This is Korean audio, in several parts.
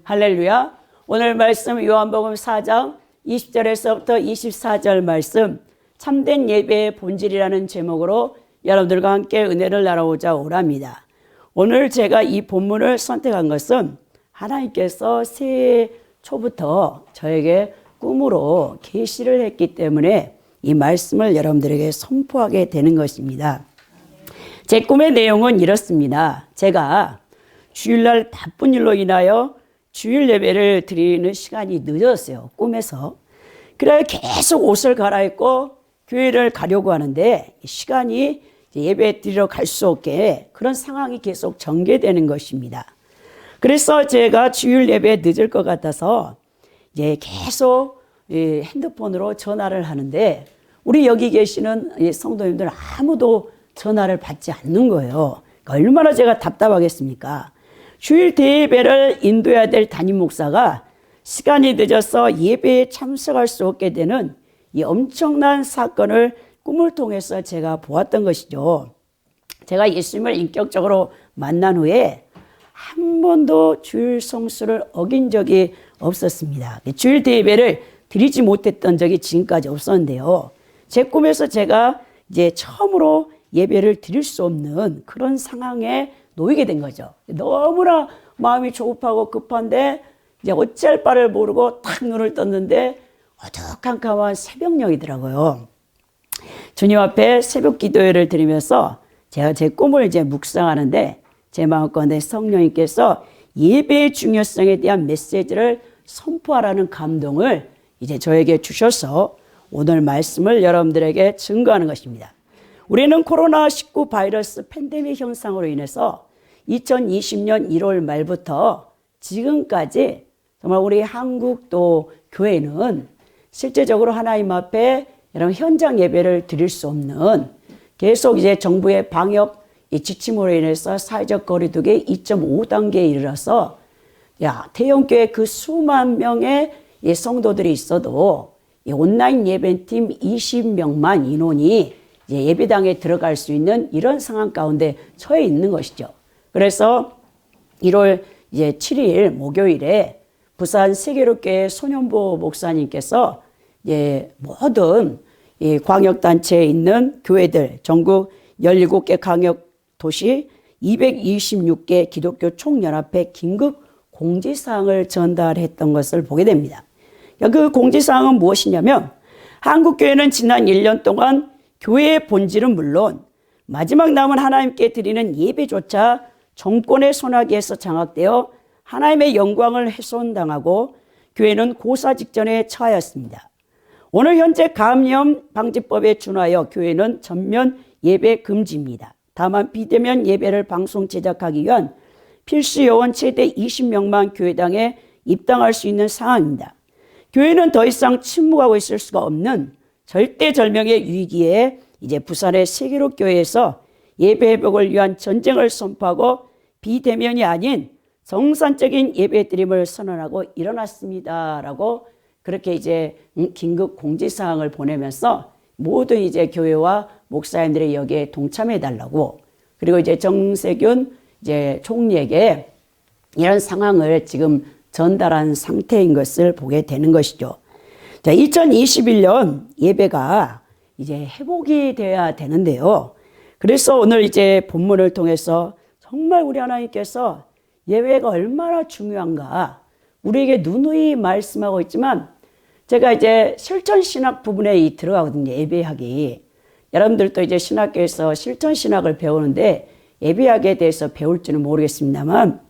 할렐루야. 오늘 말씀 요한복음 4장 20절에서부터 24절 말씀 참된 예배의 본질이라는 제목으로 여러분들과 함께 은혜를 나누고자 오랍니다. 오늘 제가 이 본문을 선택한 것은 하나님께서 새해 초부터 저에게 꿈으로 계시를 했기 때문에 이 말씀을 여러분들에게 선포하게 되는 것입니다. 제 꿈의 내용은 이렇습니다. 제가 주일날 바쁜 일로 인하여 주일 예배를 드리는 시간이 늦었어요. 꿈에서. 그래 계속 옷을 갈아입고 교회를 가려고 하는데 시간이 예배 드리러 갈 수 없게 그런 상황이 계속 전개되는 것입니다. 그래서 제가 주일 예배에 늦을 것 같아서 이제 계속 핸드폰으로 전화를 하는데 우리 여기 계시는 성도님들 아무도 전화를 받지 않는 거예요. 그러니까 얼마나 제가 답답하겠습니까? 주일 대예배를 인도해야 될 담임 목사가 시간이 늦어서 예배에 참석할 수 없게 되는 이 엄청난 사건을 꿈을 통해서 제가 보았던 것이죠. 제가 예수님을 인격적으로 만난 후에 한 번도 주일 성수를 어긴 적이 없었습니다. 주일 대예배를 드리지 못했던 적이 지금까지 없었는데요. 제 꿈에서 제가 이제 처음으로 예배를 드릴 수 없는 그런 상황에 놓이게 된 거죠. 너무나 마음이 조급하고 급한데 이제 어찌할 바를 모르고 탁 눈을 떴는데 어두컴컴한 새벽녘이더라고요. 주님 앞에 새벽 기도회를 드리면서 제가 제 꿈을 이제 묵상하는데 제 마음가운데 성령님께서 예배의 중요성에 대한 메시지를 선포하라는 감동을 이제 저에게 주셔서 오늘 말씀을 여러분들에게 증거하는 것입니다. 우리는 코로나19 바이러스 팬데믹 현상으로 인해서 2020년 1월 말부터 지금까지 정말 우리 한국 또 교회는 실제적으로 하나님 앞에 이런 현장 예배를 드릴 수 없는 계속 이제 정부의 방역 지침으로 인해서 사회적 거리두기 2.5단계에 이르러서 대형교회 그 수만 명의 성도들이 있어도 온라인 예배팀 20명만 인원이 이제 예배당에 들어갈 수 있는 이런 상황 가운데 처해 있는 것이죠. 그래서 1월 이제 7일 목요일에 부산 세계로교회 손현보 목사님께서 모든 광역단체에 있는 교회들 전국 17개 광역도시 226개 기독교 총연합회 긴급 공지사항을 전달했던 것을 보게 됩니다. 그 공지사항은 무엇이냐면 한국교회는 지난 1년 동안 교회의 본질은 물론 마지막 남은 하나님께 드리는 예배조차 정권의 손아귀에서 장악되어 하나님의 영광을 훼손당하고 교회는 고사 직전에 처하였습니다. 오늘 현재 감염 방지법에 준하여 교회는 전면 예배 금지입니다. 다만 비대면 예배를 방송 제작하기 위한 필수 요원 최대 20명만 교회당에 입당할 수 있는 상황입니다. 교회는 더 이상 침묵하고 있을 수가 없는 절대절명의 위기에 이제 부산의 세계로 교회에서 예배 회복을 위한 전쟁을 선포하고 비대면이 아닌 정상적인 예배 드림을 선언하고 일어났습니다라고 그렇게 이제 긴급 공지사항을 보내면서 모든 이제 교회와 목사님들이 여기에 동참해 달라고 그리고 이제 정세균 이제 총리에게 이런 상황을 지금 전달한 상태인 것을 보게 되는 것이죠. 자, 2021년 예배가 이제 회복이 돼야 되는데요. 그래서 오늘 이제 본문을 통해서 정말 우리 하나님께서 예배가 얼마나 중요한가 우리에게 누누이 말씀하고 있지만 제가 이제 실천신학 부분에 들어가거든요. 예배학이. 여러분들도 이제 신학교에서 실천신학을 배우는데 예배학에 대해서 배울지는 모르겠습니다만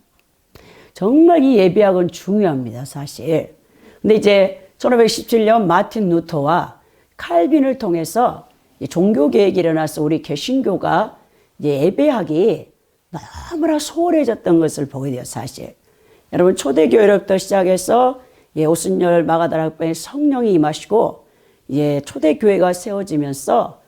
정말 이 예배학은 중요합니다. 사실. 근데 이제 1517년 마틴 루터와 칼빈을 통해서 종교개혁이 일어나서 우리 개신교가 이제 예배학이 너무나 소홀해졌던 것을 보게 돼요. 사실. 여러분 초대교회로부터 시작해서 오순절 마가다락방에 성령이 임하시고 초대교회가 세워지면서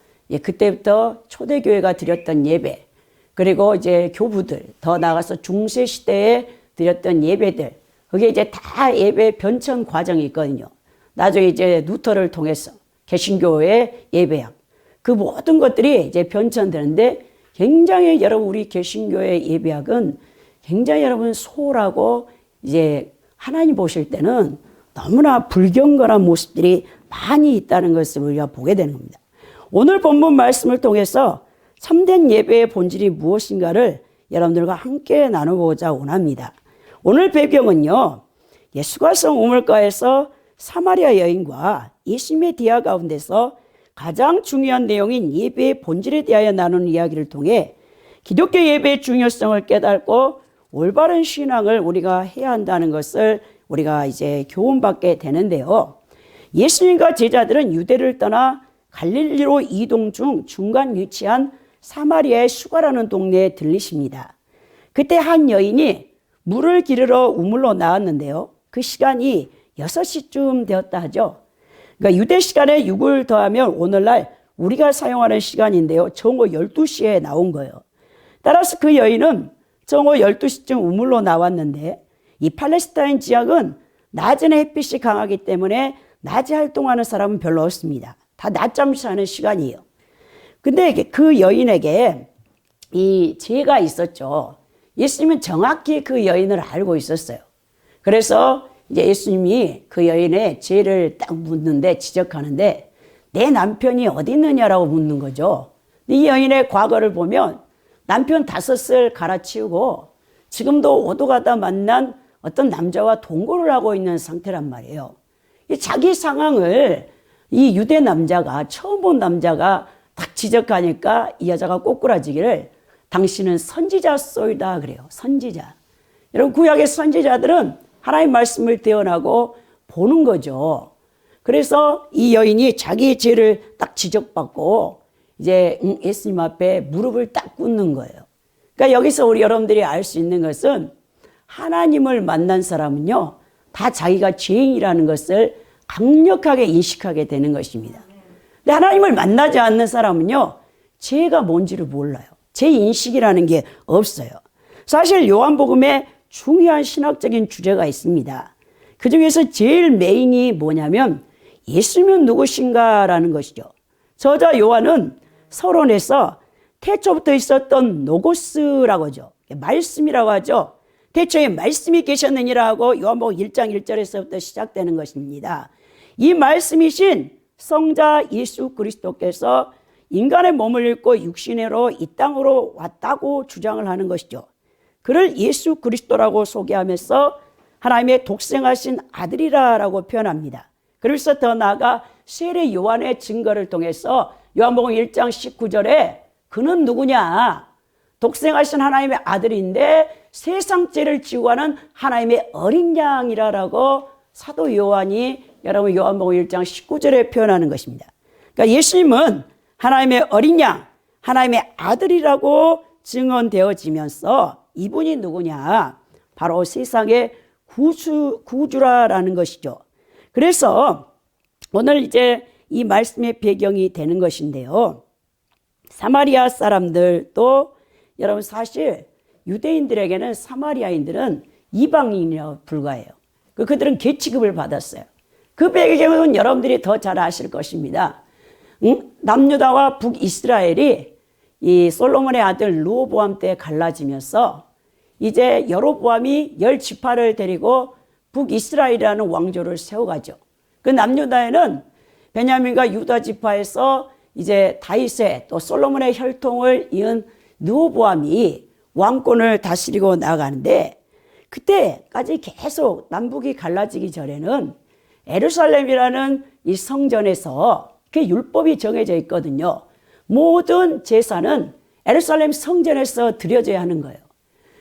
그때부터 초대교회가 드렸던 예배 그리고 이제 교부들 더 나아가서 중세시대에 드렸던 예배들 그게 이제 다 예배 변천 과정이 있거든요. 나중에 이제 루터를 통해서 개신교의 예배학 그 모든 것들이 이제 변천되는데 굉장히 여러분 우리 개신교의 예배학은 굉장히 여러분 소홀하고 이제 하나님 보실 때는 너무나 불경건한 모습들이 많이 있다는 것을 우리가 보게 되는 겁니다. 오늘 본문 말씀을 통해서 참된 예배의 본질이 무엇인가를 여러분들과 함께 나눠보고자 원합니다. 오늘 배경은요, 예수가성 우물가에서 사마리아 여인과 예수님의 대화 가운데서 가장 중요한 내용인 예배의 본질에 대하여 나누는 이야기를 통해 기독교 예배의 중요성을 깨닫고 올바른 신앙을 우리가 해야 한다는 것을 우리가 이제 교훈받게 되는데요. 예수님과 제자들은 유대를 떠나 갈릴리로 이동 중 중간 위치한 사마리아의 수가라는 동네에 들리십니다. 그때 한 여인이 물을 기르러 우물로 나왔는데요. 그 시간이 6시쯤 되었다 하죠. 그러니까 유대 시간에 6을 더하면 오늘날 우리가 사용하는 시간인데요. 정오 12시에 나온 거예요. 따라서 그 여인은 정오 12시쯤 우물로 나왔는데 이 팔레스타인 지역은 낮에는 햇빛이 강하기 때문에 낮에 활동하는 사람은 별로 없습니다. 다 낮잠 자는 시간이에요. 근데 그 여인에게 이 죄가 있었죠. 예수님은 정확히 그 여인을 알고 있었어요. 그래서 이제 예수님이 그 여인의 죄를 딱 묻는데, 지적하는데 내 남편이 어디 있느냐라고 묻는 거죠. 이 여인의 과거를 보면 남편 5을 갈아치우고 지금도 오도 가다 만난 어떤 남자와 동거를 하고 있는 상태란 말이에요. 자기 상황을 이 유대 남자가, 처음 본 남자가 딱 지적하니까 이 여자가 꼬꾸라지기를 당신은 선지자소이다 그래요. 선지자. 여러분, 구약의 선지자들은 하나님 말씀을 대언하고 보는 거죠. 그래서 이 여인이 자기의 죄를 딱 지적받고 이제 예수님 앞에 무릎을 딱 꿇는 거예요. 그러니까 여기서 우리 여러분들이 알 수 있는 것은 하나님을 만난 사람은요, 다 자기가 죄인이라는 것을 강력하게 인식하게 되는 것입니다. 근데 하나님을 만나지 않는 사람은요, 죄가 뭔지를 몰라요. 죄 인식이라는 게 없어요. 사실 요한복음에 중요한 신학적인 주제가 있습니다. 그 중에서 제일 메인이 뭐냐면 예수님은 누구신가라는 것이죠. 저자 요한은 서론에서 태초부터 있었던 노고스라고 하죠. 말씀이라고 하죠. 태초에 말씀이 계셨느니라고 요한복음 1장 1절에서부터 시작되는 것입니다. 이 말씀이신 성자 예수 그리스도께서 인간의 몸을 입고 육신으로 이 땅으로 왔다고 주장을 하는 것이죠. 그를 예수 그리스도라고 소개하면서 하나님의 독생하신 아들이라고 표현합니다. 그래서 더 나아가 세례 요한의 증거를 통해서 요한복음 1장 19절에 그는 누구냐? 독생하신 하나님의 아들인데 세상 죄를 지고 하는 하나님의 어린 양이라고 사도 요한이 여러분 요한복음 1장 19절에 표현하는 것입니다. 그러니까 예수님은 하나님의 어린 양, 하나님의 아들이라고 증언되어지면서 이분이 누구냐? 바로 세상의 구주라라는 것이죠. 그래서 오늘 이제 이 말씀의 배경이 되는 것인데요. 사마리아 사람들도 여러분 사실 유대인들에게는 사마리아인들은 이방인이라고 불과해요. 그들은 계치급을 받았어요. 그 배경은 여러분들이 더 잘 아실 것입니다. 남유다와 북이스라엘이 이 솔로몬의 아들 르호보암 때 갈라지면서 이제 여로보암이 10지파를 데리고 북이스라엘이라는 왕조를 세워가죠. 그 남유다에는 베냐민과 유다 지파에서 이제 다윗의 또 솔로몬의 혈통을 이은 르호보암이 왕권을 다스리고 나가는데 그때까지 계속 남북이 갈라지기 전에는 예루살렘이라는 이 성전에서 그 율법이 정해져 있거든요. 모든 제사는 예루살렘 성전에서 드려져야 하는 거예요.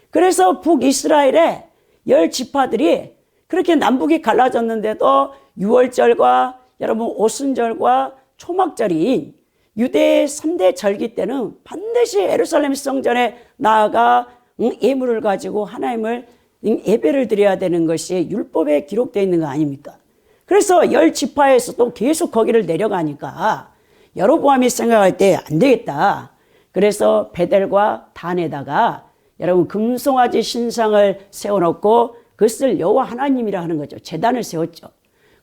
그래서 북이스라엘의 10지파들이 그렇게 남북이 갈라졌는데도 유월절과 여러분 오순절과 초막절인 유대의 3대 절기 때는 반드시 예루살렘 성전에 나아가 예물을 가지고 하나님을 예배를 드려야 되는 것이 율법에 기록되어 있는 거 아닙니까? 그래서 10지파에서도 계속 거기를 내려가니까 여로보암이 생각할 때 안 되겠다. 그래서 베델과 단에다가 여러분 금송아지 신상을 세워놓고 그것을 여호와 하나님이라 하는 거죠. 제단을 세웠죠.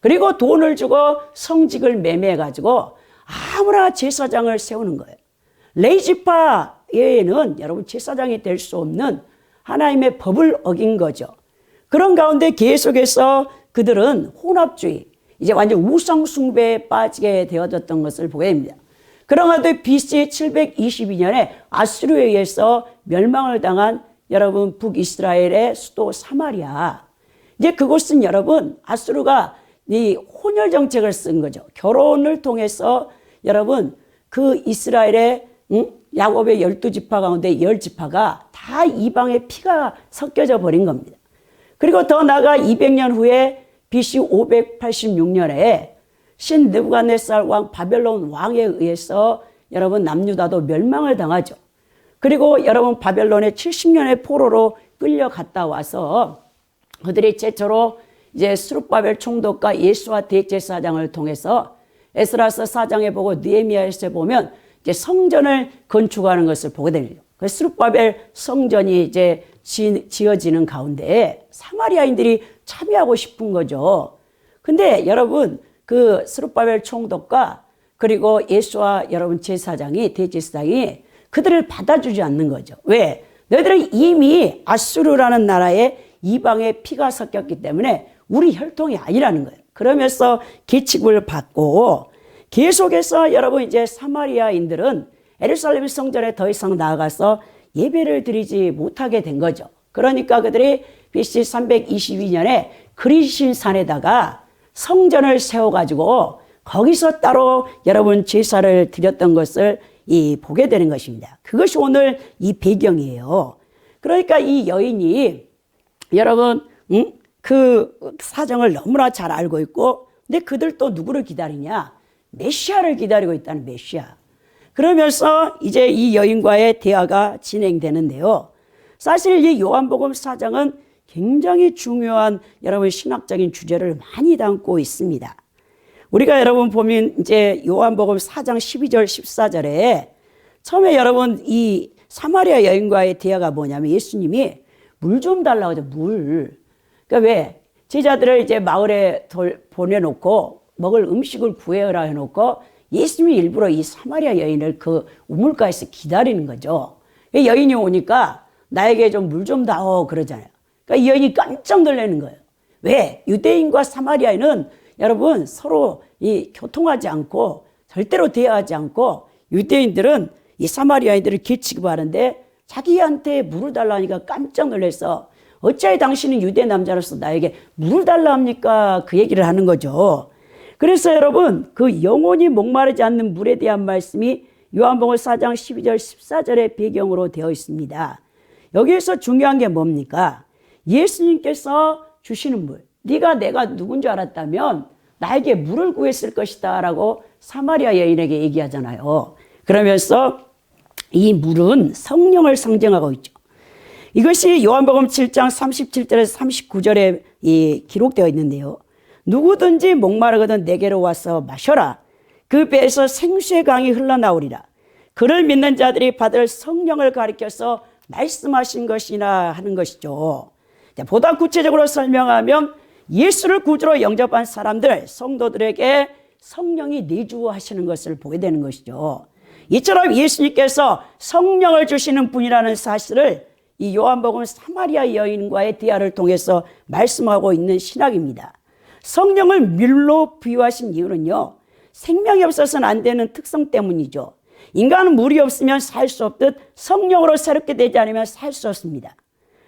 그리고 돈을 주고 성직을 매매해가지고 아무나 제사장을 세우는 거예요. 레위지파 외에는 여러분 제사장이 될 수 없는 하나님의 법을 어긴 거죠. 그런 가운데 계속해서 그들은 혼합주의, 이제 완전 우상숭배에 빠지게 되어졌던 것을 보게 됩니다. 그런 가운데 BC 722년에 아수르에 의해서 멸망을 당한 여러분 북이스라엘의 수도 사마리아. 이제 그곳은 여러분 아수르가 이 혼혈 정책을 쓴 거죠. 결혼을 통해서 여러분 그 이스라엘의 야곱의 12지파 가운데 10지파가 다 이방의 피가 섞여져 버린 겁니다. 그리고 더 나아가 200년 후에 BC 586년에 신 느부갓네살 왕 바벨론 왕에 의해서 여러분 남유다도 멸망을 당하죠. 그리고 여러분 바벨론의 70년의 포로로 끌려갔다 와서 그들이 최초로 이제 스룹바벨 총독과 예수와 대제사장을 통해서 에스라서 4장에 보고 느헤미야에서 보면 이제 성전을 건축하는 것을 보게 됩니다. 그 스룹바벨 성전이 이제 지어지는 가운데 사마리아인들이 참여하고 싶은 거죠. 근데 여러분 그 스룹바벨 총독과 그리고 예수와 여러분 제사장이 대제사장이 그들을 받아주지 않는 거죠. 왜? 너희들은 이미 아수르라는 나라에 이방의 피가 섞였기 때문에 우리 혈통이 아니라는 거예요. 그러면서 계칙을 받고 계속해서 여러분 이제 사마리아인들은 예루살렘 성전에 더 이상 나아가서 예배를 드리지 못하게 된 거죠. 그러니까 그들이 BC 322년에 그리신산에다가 성전을 세워가지고 거기서 따로 여러분 제사를 드렸던 것을 보게 되는 것입니다. 그것이 오늘 이 배경이에요. 그러니까 이 여인이 여러분 그 사정을 너무나 잘 알고 있고 근데 그들 또 누구를 기다리냐? 메시아를 기다리고 있다는 메시아. 그러면서 이제 이 여인과의 대화가 진행되는데요. 사실 이 요한복음 4장은 굉장히 중요한 여러분 신학적인 주제를 많이 담고 있습니다. 우리가 여러분 보면 이제 요한복음 4장 12절 14절에 처음에 여러분 이 사마리아 여인과의 대화가 뭐냐면 예수님이 물 좀 달라고 하죠. 물. 그러니까 왜? 제자들을 이제 마을에 보내놓고 먹을 음식을 구해오라 해놓고 예수님이 일부러 이 사마리아 여인을 그 우물가에서 기다리는 거죠. 여인이 오니까 나에게 좀 물 좀 다오 그러잖아요. 그러니까 이 여인이 깜짝 놀라는 거예요. 왜? 유대인과 사마리아인은 여러분 서로 교통하지 않고 절대로 대화하지 않고 유대인들은 이 사마리아인들을 개 취급하는데 자기한테 물을 달라니까 깜짝 놀라서 어찌하여 당신은 유대 남자로서 나에게 물을 달라 합니까? 그 얘기를 하는 거죠. 그래서 여러분 그 영혼이 목마르지 않는 물에 대한 말씀이 요한복음 4장 12절 14절의 배경으로 되어 있습니다. 여기에서 중요한 게 뭡니까? 예수님께서 주시는 물. 네가 내가 누군 줄 알았다면 나에게 물을 구했을 것이다 라고 사마리아 여인에게 얘기하잖아요. 그러면서 이 물은 성령을 상징하고 있죠. 이것이 요한복음 7장 37절에서 39절에 기록되어 있는데요. 누구든지 목마르거든 내게로 와서 마셔라. 그 배에서 생수의 강이 흘러나오리라. 그를 믿는 자들이 받을 성령을 가리켜서 말씀하신 것이나 하는 것이죠. 보다 구체적으로 설명하면 예수를 구주로 영접한 사람들, 성도들에게 성령이 내주하시는 것을 보게 되는 것이죠. 이처럼 예수님께서 성령을 주시는 분이라는 사실을 이 요한복음 사마리아 여인과의 대화를 통해서 말씀하고 있는 신학입니다. 성령을 물로 비유하신 이유는요, 생명이 없어서는 안 되는 특성 때문이죠. 인간은 물이 없으면 살 수 없듯 성령으로 새롭게 되지 않으면 살 수 없습니다.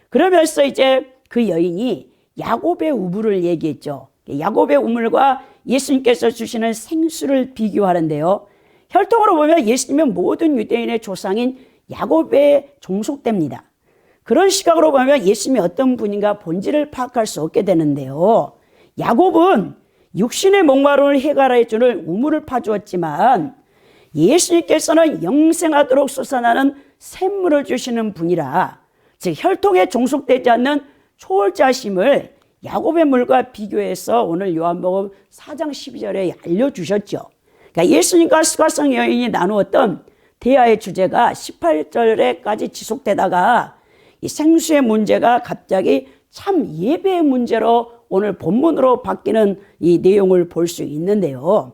그러면서 이제 그 여인이 야곱의 우물을 얘기했죠. 야곱의 우물과 예수님께서 주시는 생수를 비교하는데요. 혈통으로 보면 예수님은 모든 유대인의 조상인 야곱에 종속됩니다. 그런 시각으로 보면 예수님이 어떤 분인가 본질을 파악할 수 없게 되는데요. 야곱은 육신의 목마름을 해결해 주는 우물을 파주었지만 예수님께서는 영생하도록 솟아나는 샘물을 주시는 분이라, 즉 혈통에 종속되지 않는 초월자심을 야곱의 물과 비교해서 오늘 요한복음 4장 12절에 알려주셨죠. 그러니까 예수님과 수가성 여인이 나누었던 대화의 주제가 18절에까지 지속되다가 이 생수의 문제가 갑자기 참 예배의 문제로 오늘 본문으로 바뀌는 이 내용을 볼 수 있는데요.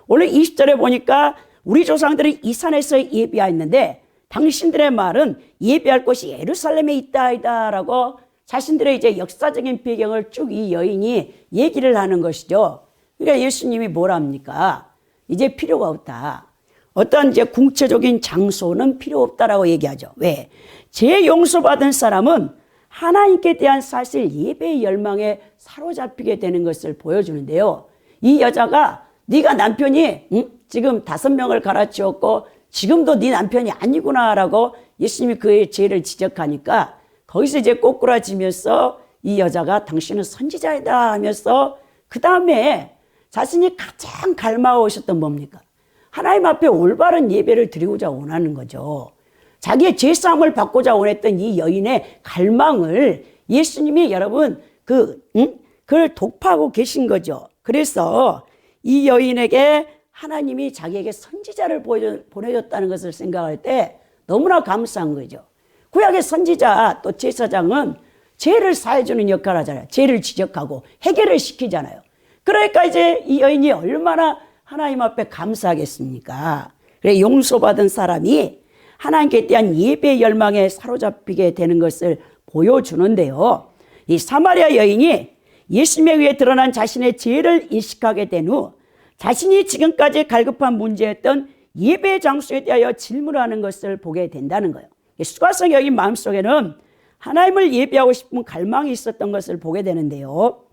오늘 20절에 보니까 우리 조상들이 이 산에서 예배하였는데 당신들의 말은 예배할 곳이 예루살렘에 있다이다 라고 자신들의 이제 역사적인 배경을 쭉 이 여인이 얘기를 하는 것이죠. 그러니까 예수님이 뭐랍니까? 이제 필요가 없다. 어떤 이제 궁체적인 장소는 필요 없다라고 얘기하죠. 왜? 죄 용서받은 사람은 하나님께 대한 사실 예배의 열망에 사로잡히게 되는 것을 보여주는데요. 이 여자가 네가 남편이 지금 5명을 갈아치웠고 지금도 네 남편이 아니구나라고 예수님이 그의 죄를 지적하니까 거기서 이제 꼬꾸라지면서 이 여자가 당신은 선지자이다 하면서 그 다음에 자신이 가장 갈망하셨던 뭡니까? 하나님 앞에 올바른 예배를 드리고자 원하는 거죠. 자기의 죄사함을 받고자 원했던 이 여인의 갈망을 예수님이 여러분 그걸 독파하고 계신 거죠. 그래서 이 여인에게 하나님이 자기에게 선지자를 보내줬다는 것을 생각할 때 너무나 감사한 거죠. 구약의 선지자 또 제사장은 죄를 사해주는 역할을 하잖아요. 죄를 지적하고 해결을 시키잖아요. 그러니까 이제 이 여인이 얼마나 하나님 앞에 감사하겠습니까? 그래 용서받은 사람이 하나님께 대한 예배 열망에 사로잡히게 되는 것을 보여주는데요. 이 사마리아 여인이 예수님에 의해 드러난 자신의 죄를 인식하게 된 후 자신이 지금까지 갈급한 문제였던 예배 장소에 대하여 질문하는 것을 보게 된다는 거예요. 수가성 여인 마음속에는 하나님을 예배하고 싶은 갈망이 있었던 것을 보게 되는데요.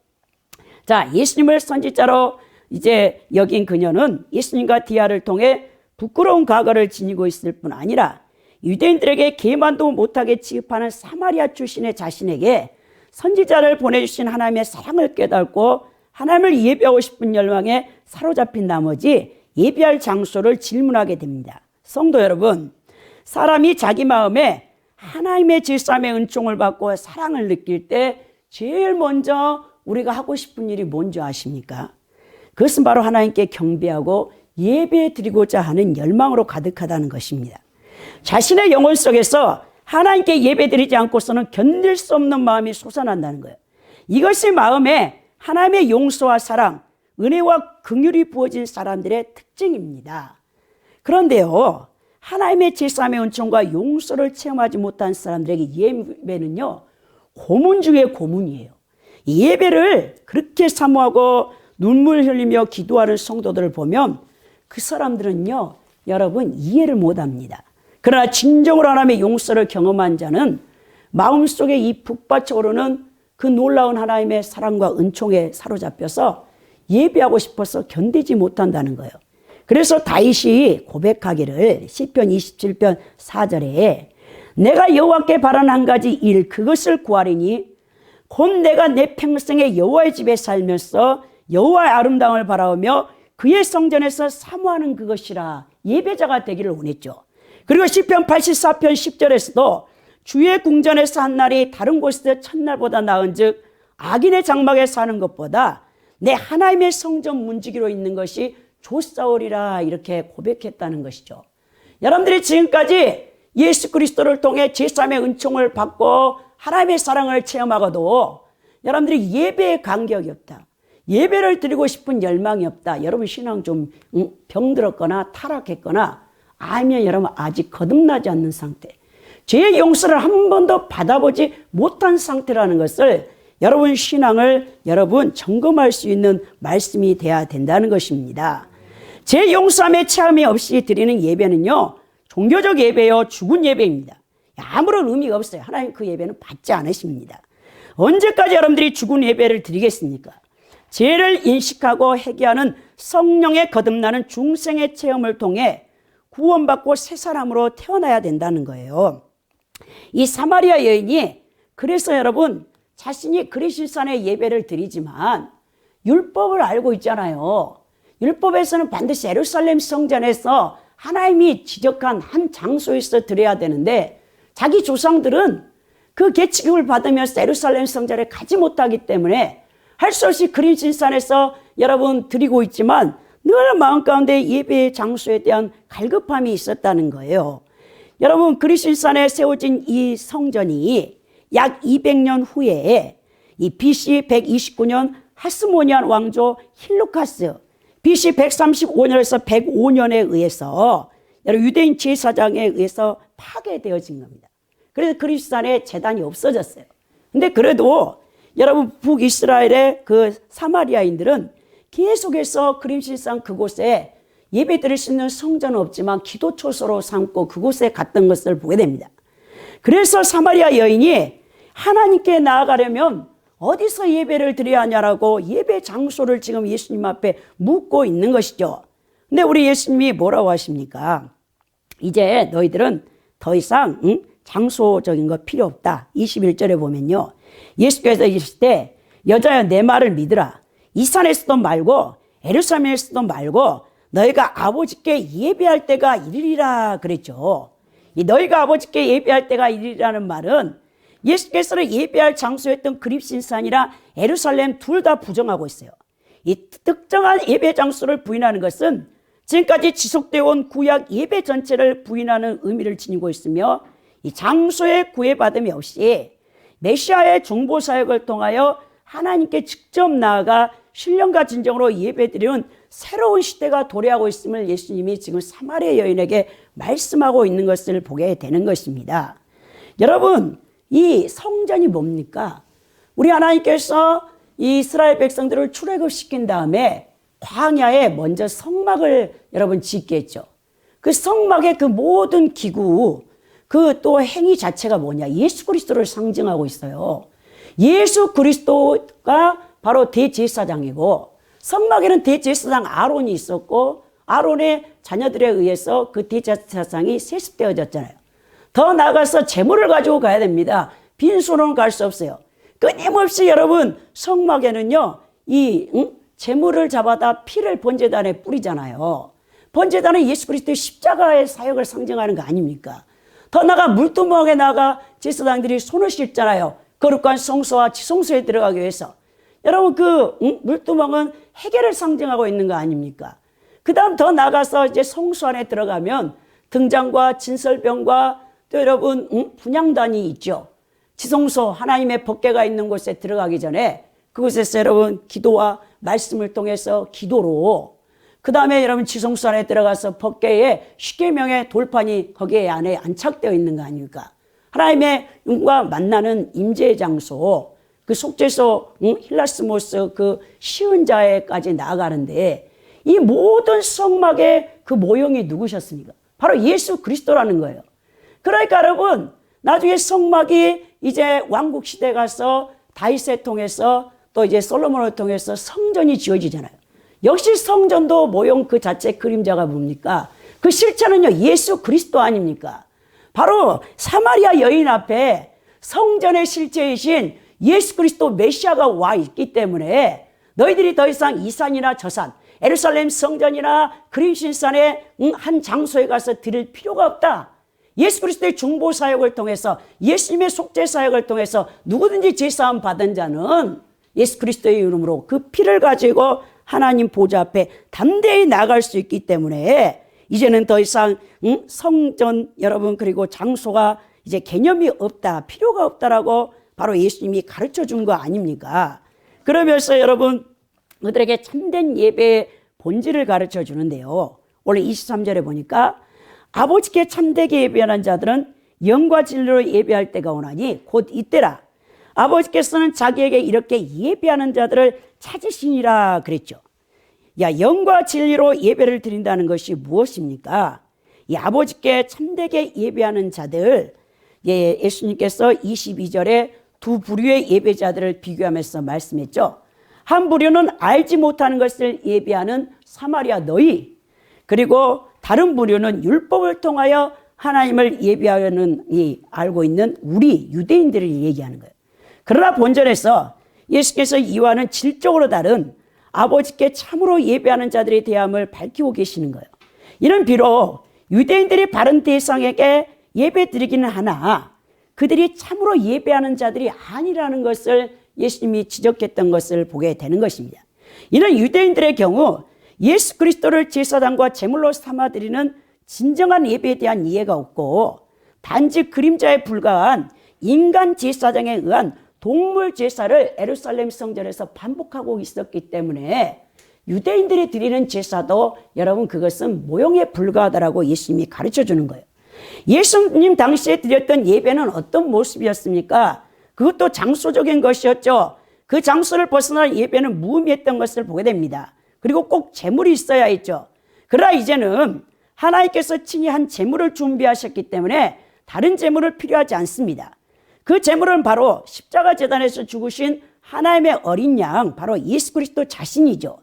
자, 예수님을 선지자로 이제 여긴 그녀는 예수님과 디아를 통해 부끄러운 과거를 지니고 있을 뿐 아니라 유대인들에게 계만도 못하게 취급하는 사마리아 출신의 자신에게 선지자를 보내주신 하나님의 사랑을 깨닫고 하나님을 예배하고 싶은 열망에 사로잡힌 나머지 예배할 장소를 질문하게 됩니다. 성도 여러분, 사람이 자기 마음에 하나님의 질삼의 은총을 받고 사랑을 느낄 때 제일 먼저 우리가 하고 싶은 일이 뭔지 아십니까? 그것은 바로 하나님께 경배하고 예배 드리고자 하는 열망으로 가득하다는 것입니다. 자신의 영혼 속에서 하나님께 예배 드리지 않고서는 견딜 수 없는 마음이 솟아난다는 거예요. 이것이 마음에 하나님의 용서와 사랑, 은혜와 긍휼이 부어진 사람들의 특징입니다. 그런데요, 하나님의 제삼의 은총과 용서를 체험하지 못한 사람들에게 예배는요, 고문 중에 고문이에요. 예배를 그렇게 사모하고 눈물 흘리며 기도하는 성도들을 보면 그 사람들은요, 여러분 이해를 못합니다. 그러나 진정으로 하나님의 용서를 경험한 자는 마음속에 이 북받쳐 오르는 그 놀라운 하나님의 사랑과 은총에 사로잡혀서 예배하고 싶어서 견디지 못한다는 거예요. 그래서 다윗이 고백하기를 시편 27편 4절에 내가 여호와께 바라는 한 가지 일 그것을 구하리니 곧 내가 내 평생에 여호와의 집에 살면서 여호와의 아름다움을 바라보며 그의 성전에서 사모하는 그것이라 예배자가 되기를 원했죠. 그리고 시편 84편 10절에서도 주의 궁전에서 한 날이 다른 곳에서 첫날보다 나은즉 악인의 장막에 사는 것보다 내 하나님의 성전 문지기로 있는 것이 좋사오리라 이렇게 고백했다는 것이죠. 여러분들이 지금까지 예수 그리스도를 통해 제3의 은총을 받고 하나님의 사랑을 체험하고도 여러분들이 예배에 간격이 없다. 예배를 드리고 싶은 열망이 없다. 여러분 신앙 좀 병들었거나 타락했거나 아니면 여러분 아직 거듭나지 않는 상태. 죄의 용서를 한 번도 받아보지 못한 상태라는 것을 여러분 신앙을 여러분 점검할 수 있는 말씀이 돼야 된다는 것입니다. 죄 용서함의 체험이 없이 드리는 예배는요. 종교적 예배요. 죽은 예배입니다. 아무런 의미가 없어요. 하나님 그 예배는 받지 않으십니다. 언제까지 여러분들이 죽은 예배를 드리겠습니까? 죄를 인식하고 회개하는 성령의 거듭나는 중생의 체험을 통해 구원받고 새 사람으로 태어나야 된다는 거예요. 이 사마리아 여인이 그래서 여러분 자신이 그리스도산의 예배를 드리지만 율법을 알고 있잖아요. 율법에서는 반드시 예루살렘 성전에서 하나님이 지적한 한 장소에서 드려야 되는데 자기 조상들은 그 계치금을 받으면서 예루살렘 성전에 가지 못하기 때문에 할 수 없이 그리스도산에서 여러분 드리고 있지만 늘 마음 가운데 예배의 장소에 대한 갈급함이 있었다는 거예요. 여러분 그리스도산에 세워진 이 성전이 약 200년 후에 이 BC 129년 하스모니안 왕조 힐루카스 BC 135년에서 105년에 의해서 유대인 제사장에 의해서 파괴되어진 겁니다. 그래서 그리스도산에 제단이 없어졌어요. 근데 그래도 여러분 북이스라엘의 그 사마리아인들은 계속해서 그림신상 그곳에 예배 드릴 수 있는 성전은 없지만 기도 초소로 삼고 그곳에 갔던 것을 보게 됩니다. 그래서 사마리아 여인이 하나님께 나아가려면 어디서 예배를 드려야 하냐라고 예배 장소를 지금 예수님 앞에 묻고 있는 것이죠. 근데 우리 예수님이 뭐라고 하십니까? 이제 너희들은 더 이상 장소적인 거 필요 없다. 21절에 보면요. 예수께서 이르실 때 여자여 내 말을 믿으라. 이 산에서도 말고 예루살렘에서도 말고 너희가 아버지께 예배할 때가 이르리라 그랬죠. 이 너희가 아버지께 예배할 때가 이르리라는 말은 예수께서는 예배할 장소였던 그립신산이라 예루살렘 둘 다 부정하고 있어요. 이 특정한 예배 장소를 부인하는 것은 지금까지 지속되어 온 구약 예배 전체를 부인하는 의미를 지니고 있으며 이 장소의 구애받음이 없이 메시아의 중보 사역을 통하여 하나님께 직접 나아가 신령과 진정으로 예배드리는 새로운 시대가 도래하고 있음을 예수님이 지금 사마리아 여인에게 말씀하고 있는 것을 보게 되는 것입니다. 여러분, 이 성전이 뭡니까? 우리 하나님께서 이 이스라엘 백성들을 출애굽시킨 다음에 광야에 먼저 성막을 여러분 짓게 했죠. 그 성막의 그 모든 기구, 그 또 행위 자체가 뭐냐? 예수 그리스도를 상징하고 있어요. 예수 그리스도가 바로 대제사장이고 성막에는 대제사장 아론이 있었고 아론의 자녀들에 의해서 그 대제사장이 세습되어졌잖아요. 더 나아가서 제물을 가지고 가야 됩니다. 빈손으로는 갈 수 없어요. 끊임없이 여러분 성막에는요 이 제물을 잡아다 피를 번제단에 뿌리잖아요. 번제단은 예수 그리스도의 십자가의 사역을 상징하는 거 아닙니까? 더 나아가 물두멍에 나가 제사장들이 손을 씻잖아요. 거룩한 성소와 지성소에 들어가기 위해서. 여러분 그 물두멍은 회개를 상징하고 있는 거 아닙니까? 그 다음 더 나가서 이제 성소 안에 들어가면 등잔과 진설병과 또 여러분 분향단이 있죠. 지성소 하나님의 법궤가 있는 곳에 들어가기 전에 그곳에서 여러분 기도와 말씀을 통해서 기도로 그 다음에 여러분 지성소 안에 들어가서 법궤에 십계명의 돌판이 거기에 안에 안착되어 있는 거 아닙니까? 하나님의 영과 만나는 임재 장소, 그 속죄소 힐라스모스 그 시은 자에까지 나아가는데 이 모든 성막의 그 모형이 누구셨습니까? 바로 예수 그리스도라는 거예요. 그러니까 여러분 나중에 성막이 이제 왕국 시대에 가서 다윗을 통해서 또 이제 솔로몬을 통해서 성전이 지어지잖아요. 역시 성전도 모형 그 자체 그림자가 뭡니까? 그 실체는요 예수 그리스도 아닙니까? 바로 사마리아 여인 앞에 성전의 실체이신 예수 그리스도 메시아가 와 있기 때문에 너희들이 더 이상 이 산이나 저 산, 예루살렘 성전이나 그림신산의 한 장소에 가서 드릴 필요가 없다. 예수 그리스도의 중보 사역을 통해서 예수님의 속죄 사역을 통해서 누구든지 제사함 받은 자는 예수 그리스도의 이름으로 그 피를 가지고 하나님 보좌 앞에 담대히 나갈 수 있기 때문에 이제는 더 이상 성전 여러분 그리고 장소가 이제 개념이 없다, 필요가 없다라고 바로 예수님이 가르쳐 준 거 아닙니까? 그러면서 여러분 그들에게 참된 예배의 본질을 가르쳐 주는데요. 원래 23절에 보니까 아버지께 참되게 예배하는 자들은 영과 진리로 예배할 때가 오나니 곧 이때라. 아버지께서는 자기에게 이렇게 예배하는 자들을 찾으시니라 그랬죠. 야, 영과 진리로 예배를 드린다는 것이 무엇입니까? 이 아버지께 참되게 예배하는 자들, 예수님께서 22절에 두 부류의 예배자들을 비교하면서 말씀했죠. 한 부류는 알지 못하는 것을 예배하는 사마리아 너희, 그리고 다른 부류는 율법을 통하여 하나님을 예배하는 알고 있는 우리 유대인들을 얘기하는 거예요. 그러나 본전에서 예수께서 이와는 질적으로 다른 아버지께 참으로 예배하는 자들에 대함을 밝히고 계시는 거예요. 이는 비록 유대인들이 바른 대상에게 예배 드리기는 하나 그들이 참으로 예배하는 자들이 아니라는 것을 예수님이 지적했던 것을 보게 되는 것입니다. 이는 유대인들의 경우 예수 그리스도를 제사장과 제물로 삼아드리는 진정한 예배에 대한 이해가 없고 단지 그림자에 불과한 인간 제사장에 의한 동물 제사를 예루살렘 성전에서 반복하고 있었기 때문에 유대인들이 드리는 제사도 여러분 그것은 모형에 불과하다라고 예수님이 가르쳐 주는 거예요. 예수님 당시에 드렸던 예배는 어떤 모습이었습니까? 그것도 장소적인 것이었죠. 그 장소를 벗어나 예배는 무의미했던 것을 보게 됩니다. 그리고 꼭 제물이 있어야 했죠. 그러나 이제는 하나님께서 친히 한 제물을 준비하셨기 때문에 다른 제물은 필요하지 않습니다. 그 제물은 바로 십자가 제단에서 죽으신 하나님의 어린 양, 바로 예수 그리스도 자신이죠.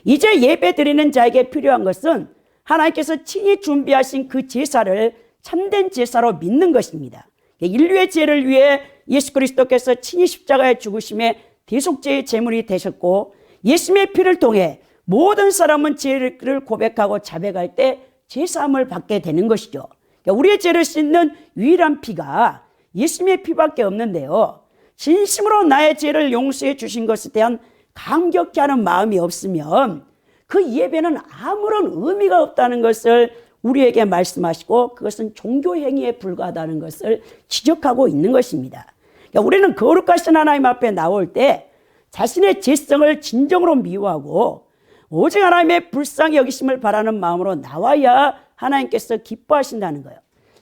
이제 예배 드리는 자에게 필요한 것은 하나님께서 친히 준비하신 그 제사를 참된 제사로 믿는 것입니다. 인류의 죄를 위해 예수 그리스도께서 친히 십자가에 죽으심에 대속죄의 제물이 되셨고, 예수님의 피를 통해 모든 사람은 죄를 고백하고 자백할 때 제사함을 받게 되는 것이죠. 우리의 죄를 씻는 유일한 피가 예수님의 피밖에 없는데요, 진심으로 나의 죄를 용서해 주신 것에 대한 감격케 하는 마음이 없으면 그 예배는 아무런 의미가 없다는 것을 우리에게 말씀하시고, 그것은 종교 행위에 불과하다는 것을 지적하고 있는 것입니다. 우리는 거룩하신 하나님 앞에 나올 때 자신의 죄성을 진정으로 미워하고 오직 하나님의 불쌍히 여기심을 바라는 마음으로 나와야 하나님께서 기뻐하신다는 거예요.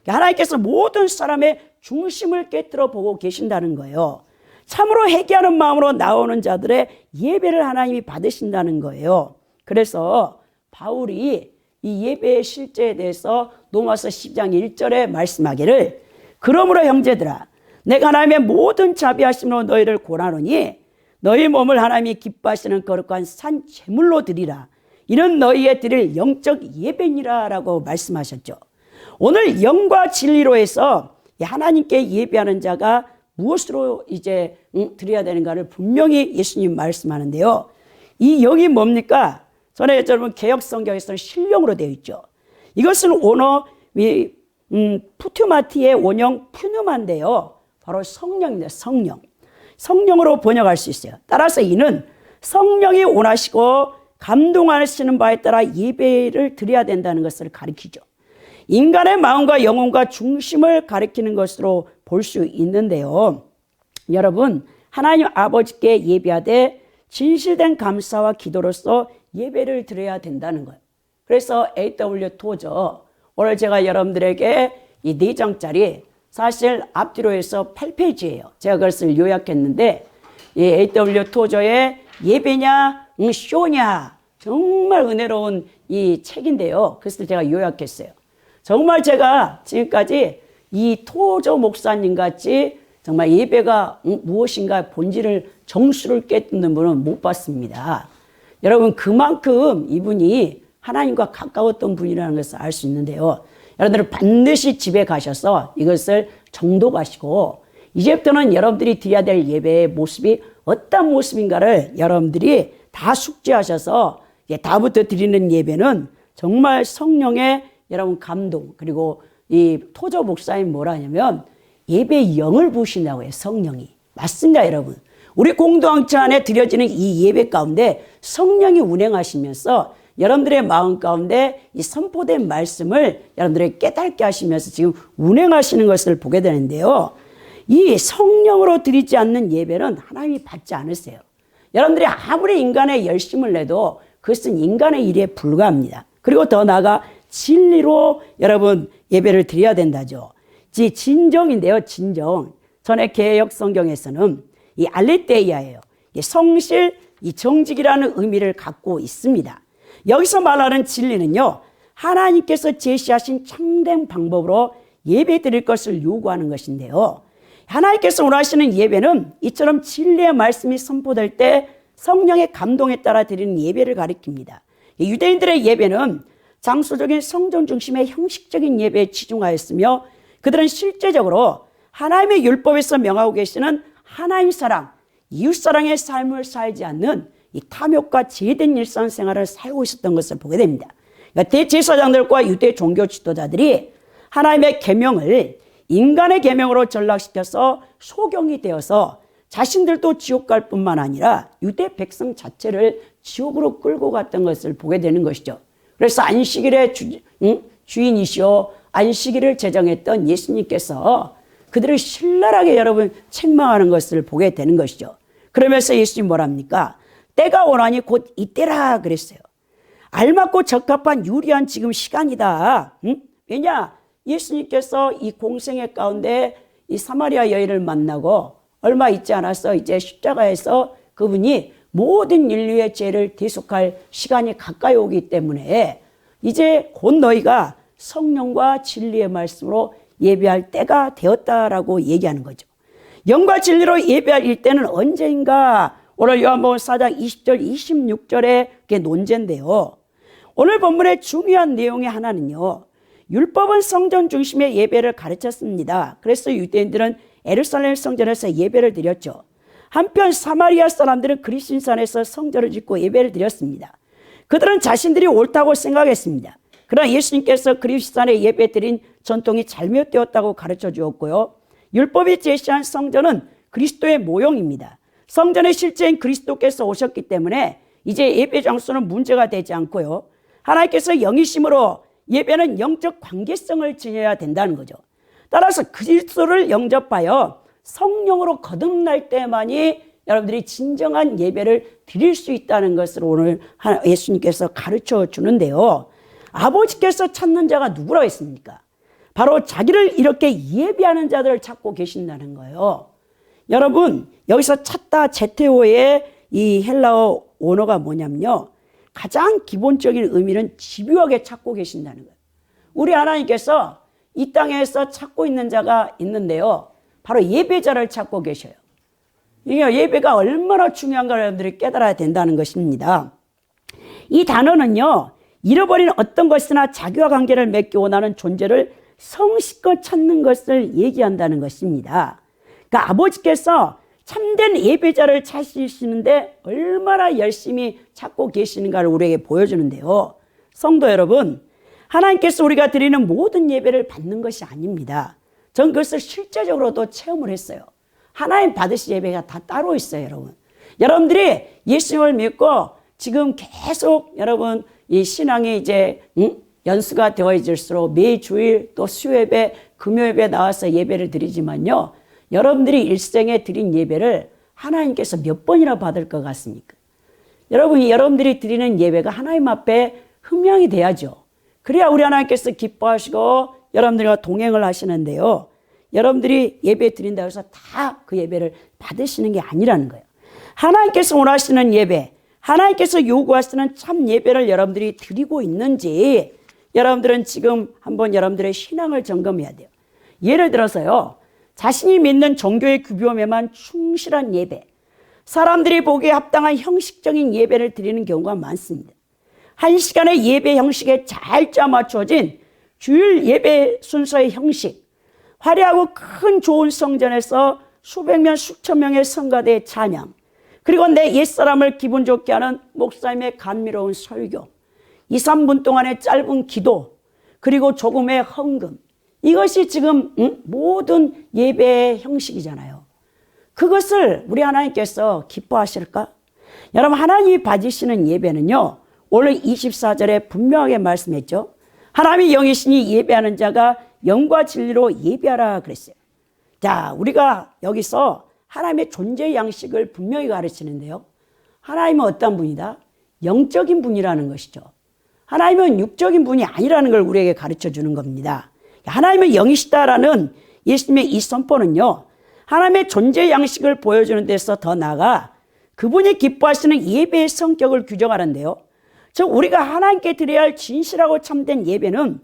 하나님께서 모든 사람의 중심을 깨뜨려 보고 계신다는 거예요. 참으로 회개하는 마음으로 나오는 자들의 예배를 하나님이 받으신다는 거예요. 그래서 바울이 이 예배의 실제에 대해서 로마서 10장 1절에 말씀하기를, 그러므로 형제들아, 내가 하나님의 모든 자비하심으로 너희를 고나노니 너희 몸을 하나님이 기뻐하시는 거룩한 산 제물로 드리라. 이는 너희의 드릴 영적 예배니라 라고 말씀하셨죠. 오늘 영과 진리로 해서 하나님께 예배하는 자가 무엇으로 이제 드려야 되는가를 분명히 예수님 말씀하는데요. 이 영이 뭡니까? 전에 여러분 개역 성경에서는 신령으로 되어 있죠. 이것은 원어 푸투마티의 원형 푸누마인데요, 바로 성령입니다. 성령으로 번역할 수 있어요. 따라서 이는 성령이 원하시고 감동하시는 바에 따라 예배를 드려야 된다는 것을 가리키죠. 인간의 마음과 영혼과 중심을 가리키는 것으로 볼 수 있는데요, 여러분, 하나님 아버지께 예배하되 진실된 감사와 기도로서 예배를 드려야 된다는 거예요. 그래서 A.W. 토저, 오늘 제가 여러분들에게 이 4장짜리, 사실 앞뒤로 해서 8페이지예요. 제가 그것을 요약했는데, 이 A.W. 토저의 예배냐 쇼냐, 정말 은혜로운 이 책인데요, 그것을 제가 요약했어요. 정말 제가 지금까지 이 토저 목사님 같이 정말 예배가 무엇인가 본질을, 정수를 깨닫는 분은 못 봤습니다. 여러분, 그만큼 이분이 하나님과 가까웠던 분이라는 것을 알 수 있는데요, 여러분들은 반드시 집에 가셔서 이것을 정독하시고, 이제부터는 여러분들이 드려야 될 예배의 모습이 어떤 모습인가를 여러분들이 다 숙지하셔서, 다음부터 드리는 예배는 정말 성령의 여러분 감동, 그리고 이 토저 목사님 뭐라 하냐면 예배의 영을 부으신다고 해요. 성령이. 맞습니다, 여러분. 우리 공동체 안에 드려지는 이 예배 가운데 성령이 운행하시면서 여러분들의 마음 가운데 이 선포된 말씀을 여러분들에게 깨닫게 하시면서 지금 운행하시는 것을 보게 되는데요, 이 성령으로 드리지 않는 예배는 하나님이 받지 않으세요. 여러분들이 아무리 인간의 열심을 내도 그것은 인간의 일에 불과합니다. 그리고 더 나아가 진리로 여러분 예배를 드려야 된다죠. 진정인데요, 진정. 전에 개역 성경에서는 이 알레테이아예요. 성실, 이 정직이라는 의미를 갖고 있습니다. 여기서 말하는 진리는요, 하나님께서 제시하신 참된 방법으로 예배 드릴 것을 요구하는 것인데요, 하나님께서 원하시는 예배는 이처럼 진리의 말씀이 선포될 때 성령의 감동에 따라 드리는 예배를 가리킵니다. 유대인들의 예배는 장소적인 성전 중심의 형식적인 예배에 치중하였으며, 그들은 실제적으로 하나님의 율법에서 명하고 계시는 하나님 사랑, 이웃 사랑의 삶을 살지 않는 이 탐욕과 제된 일상생활을 살고 있었던 것을 보게 됩니다. 그러니까 대제사장들과 유대 종교 지도자들이 하나님의 계명을 인간의 계명으로 전락시켜서 소경이 되어서 자신들도 지옥 갈 뿐만 아니라 유대 백성 자체를 지옥으로 끌고 갔던 것을 보게 되는 것이죠. 그래서 안식일의 주인이시오, 안식일을 제정했던 예수님께서 그들을 신랄하게 여러분 책망하는 것을 보게 되는 것이죠. 그러면서 예수님 뭐랍니까? 때가 오나니 곧 이때라 그랬어요. 알맞고 적합한 유리한 지금 시간이다. 왜냐? 예수님께서 이 공생애 가운데 이 사마리아 여인을 만나고 얼마 있지 않아서 이제 십자가에서 그분이 모든 인류의 죄를 대속할 시간이 가까이 오기 때문에 이제 곧 너희가 성령과 진리의 말씀으로 예배할 때가 되었다라고 얘기하는 거죠. 영과 진리로 예배할 이때는 언제인가? 오늘 요한복음 4장 20절 26절의 논제인데요. 오늘 본문의 중요한 내용의 하나는요, 율법은 성전 중심의 예배를 가르쳤습니다. 그래서 유대인들은 예루살렘 성전에서 예배를 드렸죠. 한편 사마리아 사람들은 그리스도산에서 성전을 짓고 예배를 드렸습니다. 그들은 자신들이 옳다고 생각했습니다. 그러나 예수님께서 그리스도산에 예배 드린 전통이 잘못되었다고 가르쳐 주었고요. 율법이 제시한 성전은 그리스도의 모형입니다. 성전의 실제인 그리스도께서 오셨기 때문에 이제 예배 장소는 문제가 되지 않고요. 하나님께서 영이심으로 예배는 영적 관계성을 지녀야 된다는 거죠. 따라서 그리스도를 영접하여 성령으로 거듭날 때만이 여러분들이 진정한 예배를 드릴 수 있다는 것을 오늘 예수님께서 가르쳐 주는데요. 아버지께서 찾는 자가 누구라고 했습니까? 바로 자기를 이렇게 예배하는 자들을 찾고 계신다는 거예요. 여러분, 여기서 찾다 제테오의 이 헬라어 원어가 뭐냐면요, 가장 기본적인 의미는 집요하게 찾고 계신다는 거예요. 우리 하나님께서 이 땅에서 찾고 있는 자가 있는데요, 바로 예배자를 찾고 계셔요. 이게 예배가 얼마나 중요한가 여러분들이 깨달아야 된다는 것입니다. 이 단어는요, 잃어버린 어떤 것이나 자기와 관계를 맺기 원하는 존재를 성실껏 찾는 것을 얘기한다는 것입니다. 그러니까 아버지께서 참된 예배자를 찾으시는데 얼마나 열심히 찾고 계시는가를 우리에게 보여주는데요. 성도 여러분, 하나님께서 우리가 드리는 모든 예배를 받는 것이 아닙니다. 전 그것을 실제적으로도 체험을 했어요. 하나님 받으실 예배가 다 따로 있어요, 여러분. 여러분들이 예수님을 믿고 지금 계속 여러분 이 신앙이 이제 연수가 되어질수록 매주일 또 수요예배, 금요예배 나와서 예배를 드리지만요, 여러분들이 일생에 드린 예배를 하나님께서 몇 번이나 받을 것 같습니까? 여러분들이 드리는 예배가 하나님 앞에 흠양이 돼야죠. 그래야 우리 하나님께서 기뻐하시고 여러분들과 동행을 하시는데요, 여러분들이 예배 드린다고 해서 다 그 예배를 받으시는 게 아니라는 거예요. 하나님께서 원하시는 예배, 하나님께서 요구하시는 참 예배를 여러분들이 드리고 있는지 여러분들은 지금 한번 여러분들의 신앙을 점검해야 돼요. 예를 들어서요, 자신이 믿는 종교의 규범에만 충실한 예배, 사람들이 보기에 합당한 형식적인 예배를 드리는 경우가 많습니다. 한 시간의 예배 형식에 잘 짜맞춰진 주일 예배 순서의 형식, 화려하고 큰 좋은 성전에서 수백 명, 수천 명의 성가대의 찬양, 그리고 내 옛사람을 기분 좋게 하는 목사님의 감미로운 설교, 2, 3분 동안의 짧은 기도, 그리고 조금의 헌금, 이것이 지금 모든 예배의 형식이잖아요. 그것을 우리 하나님께서 기뻐하실까? 여러분, 하나님이 받으시는 예배는요, 오늘 24절에 분명하게 말씀했죠. 하나님이 영이시니 예배하는 자가 영과 진리로 예배하라 그랬어요. 자, 우리가 여기서 하나님의 존재 양식을 분명히 가르치는데요, 하나님은 어떤 분이다? 영적인 분이라는 것이죠. 하나님은 육적인 분이 아니라는 걸 우리에게 가르쳐 주는 겁니다. 하나님은 영이시다라는 예수님의 이 선포는요, 하나님의 존재 양식을 보여주는 데서 더 나아가 그분이 기뻐하시는 예배의 성격을 규정하는데요, 즉 우리가 하나님께 드려야 할 진실하고 참된 예배는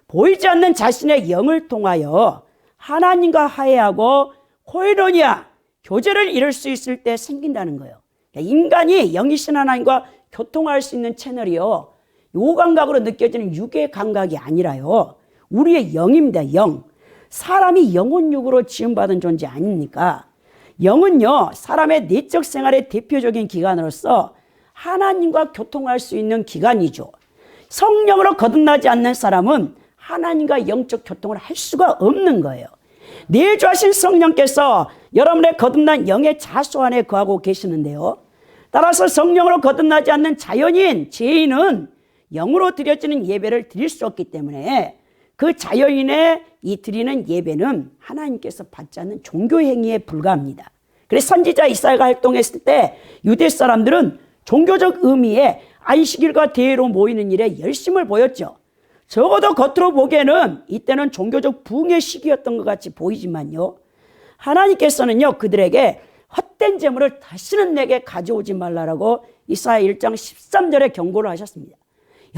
보이지 않는 자신의 영을 통하여 하나님과 화해하고 코이노니아, 교제를 이룰 수 있을 때 생긴다는 거예요. 인간이 영이신 하나님과 교통할 수 있는 채널이요, 요 감각으로 느껴지는 육의 감각이 아니라요, 우리의 영입니다. 영. 사람이 영혼육으로 지음받은 존재 아닙니까? 영은요, 사람의 내적 생활의 대표적인 기관으로서 하나님과 교통할 수 있는 기관이죠. 성령으로 거듭나지 않는 사람은 하나님과 영적 교통을 할 수가 없는 거예요. 내주하신 성령께서 여러분의 거듭난 영의 자수 안에 거하고 계시는데요, 따라서 성령으로 거듭나지 않는 자연인, 죄인은 영으로 드려지는 예배를 드릴 수 없기 때문에 그 자연인의 이 드리는 예배는 하나님께서 받지 않는 종교 행위에 불과합니다. 그래서 선지자 이사야가 활동했을 때 유대 사람들은 종교적 의미의 안식일과 대회로 모이는 일에 열심을 보였죠. 적어도 겉으로 보기에는 이때는 종교적 부흥의 시기였던 것 같이 보이지만요, 하나님께서는요, 그들에게 헛된 재물을 다시는 내게 가져오지 말라라고 이사야 1장 13절에 경고를 하셨습니다.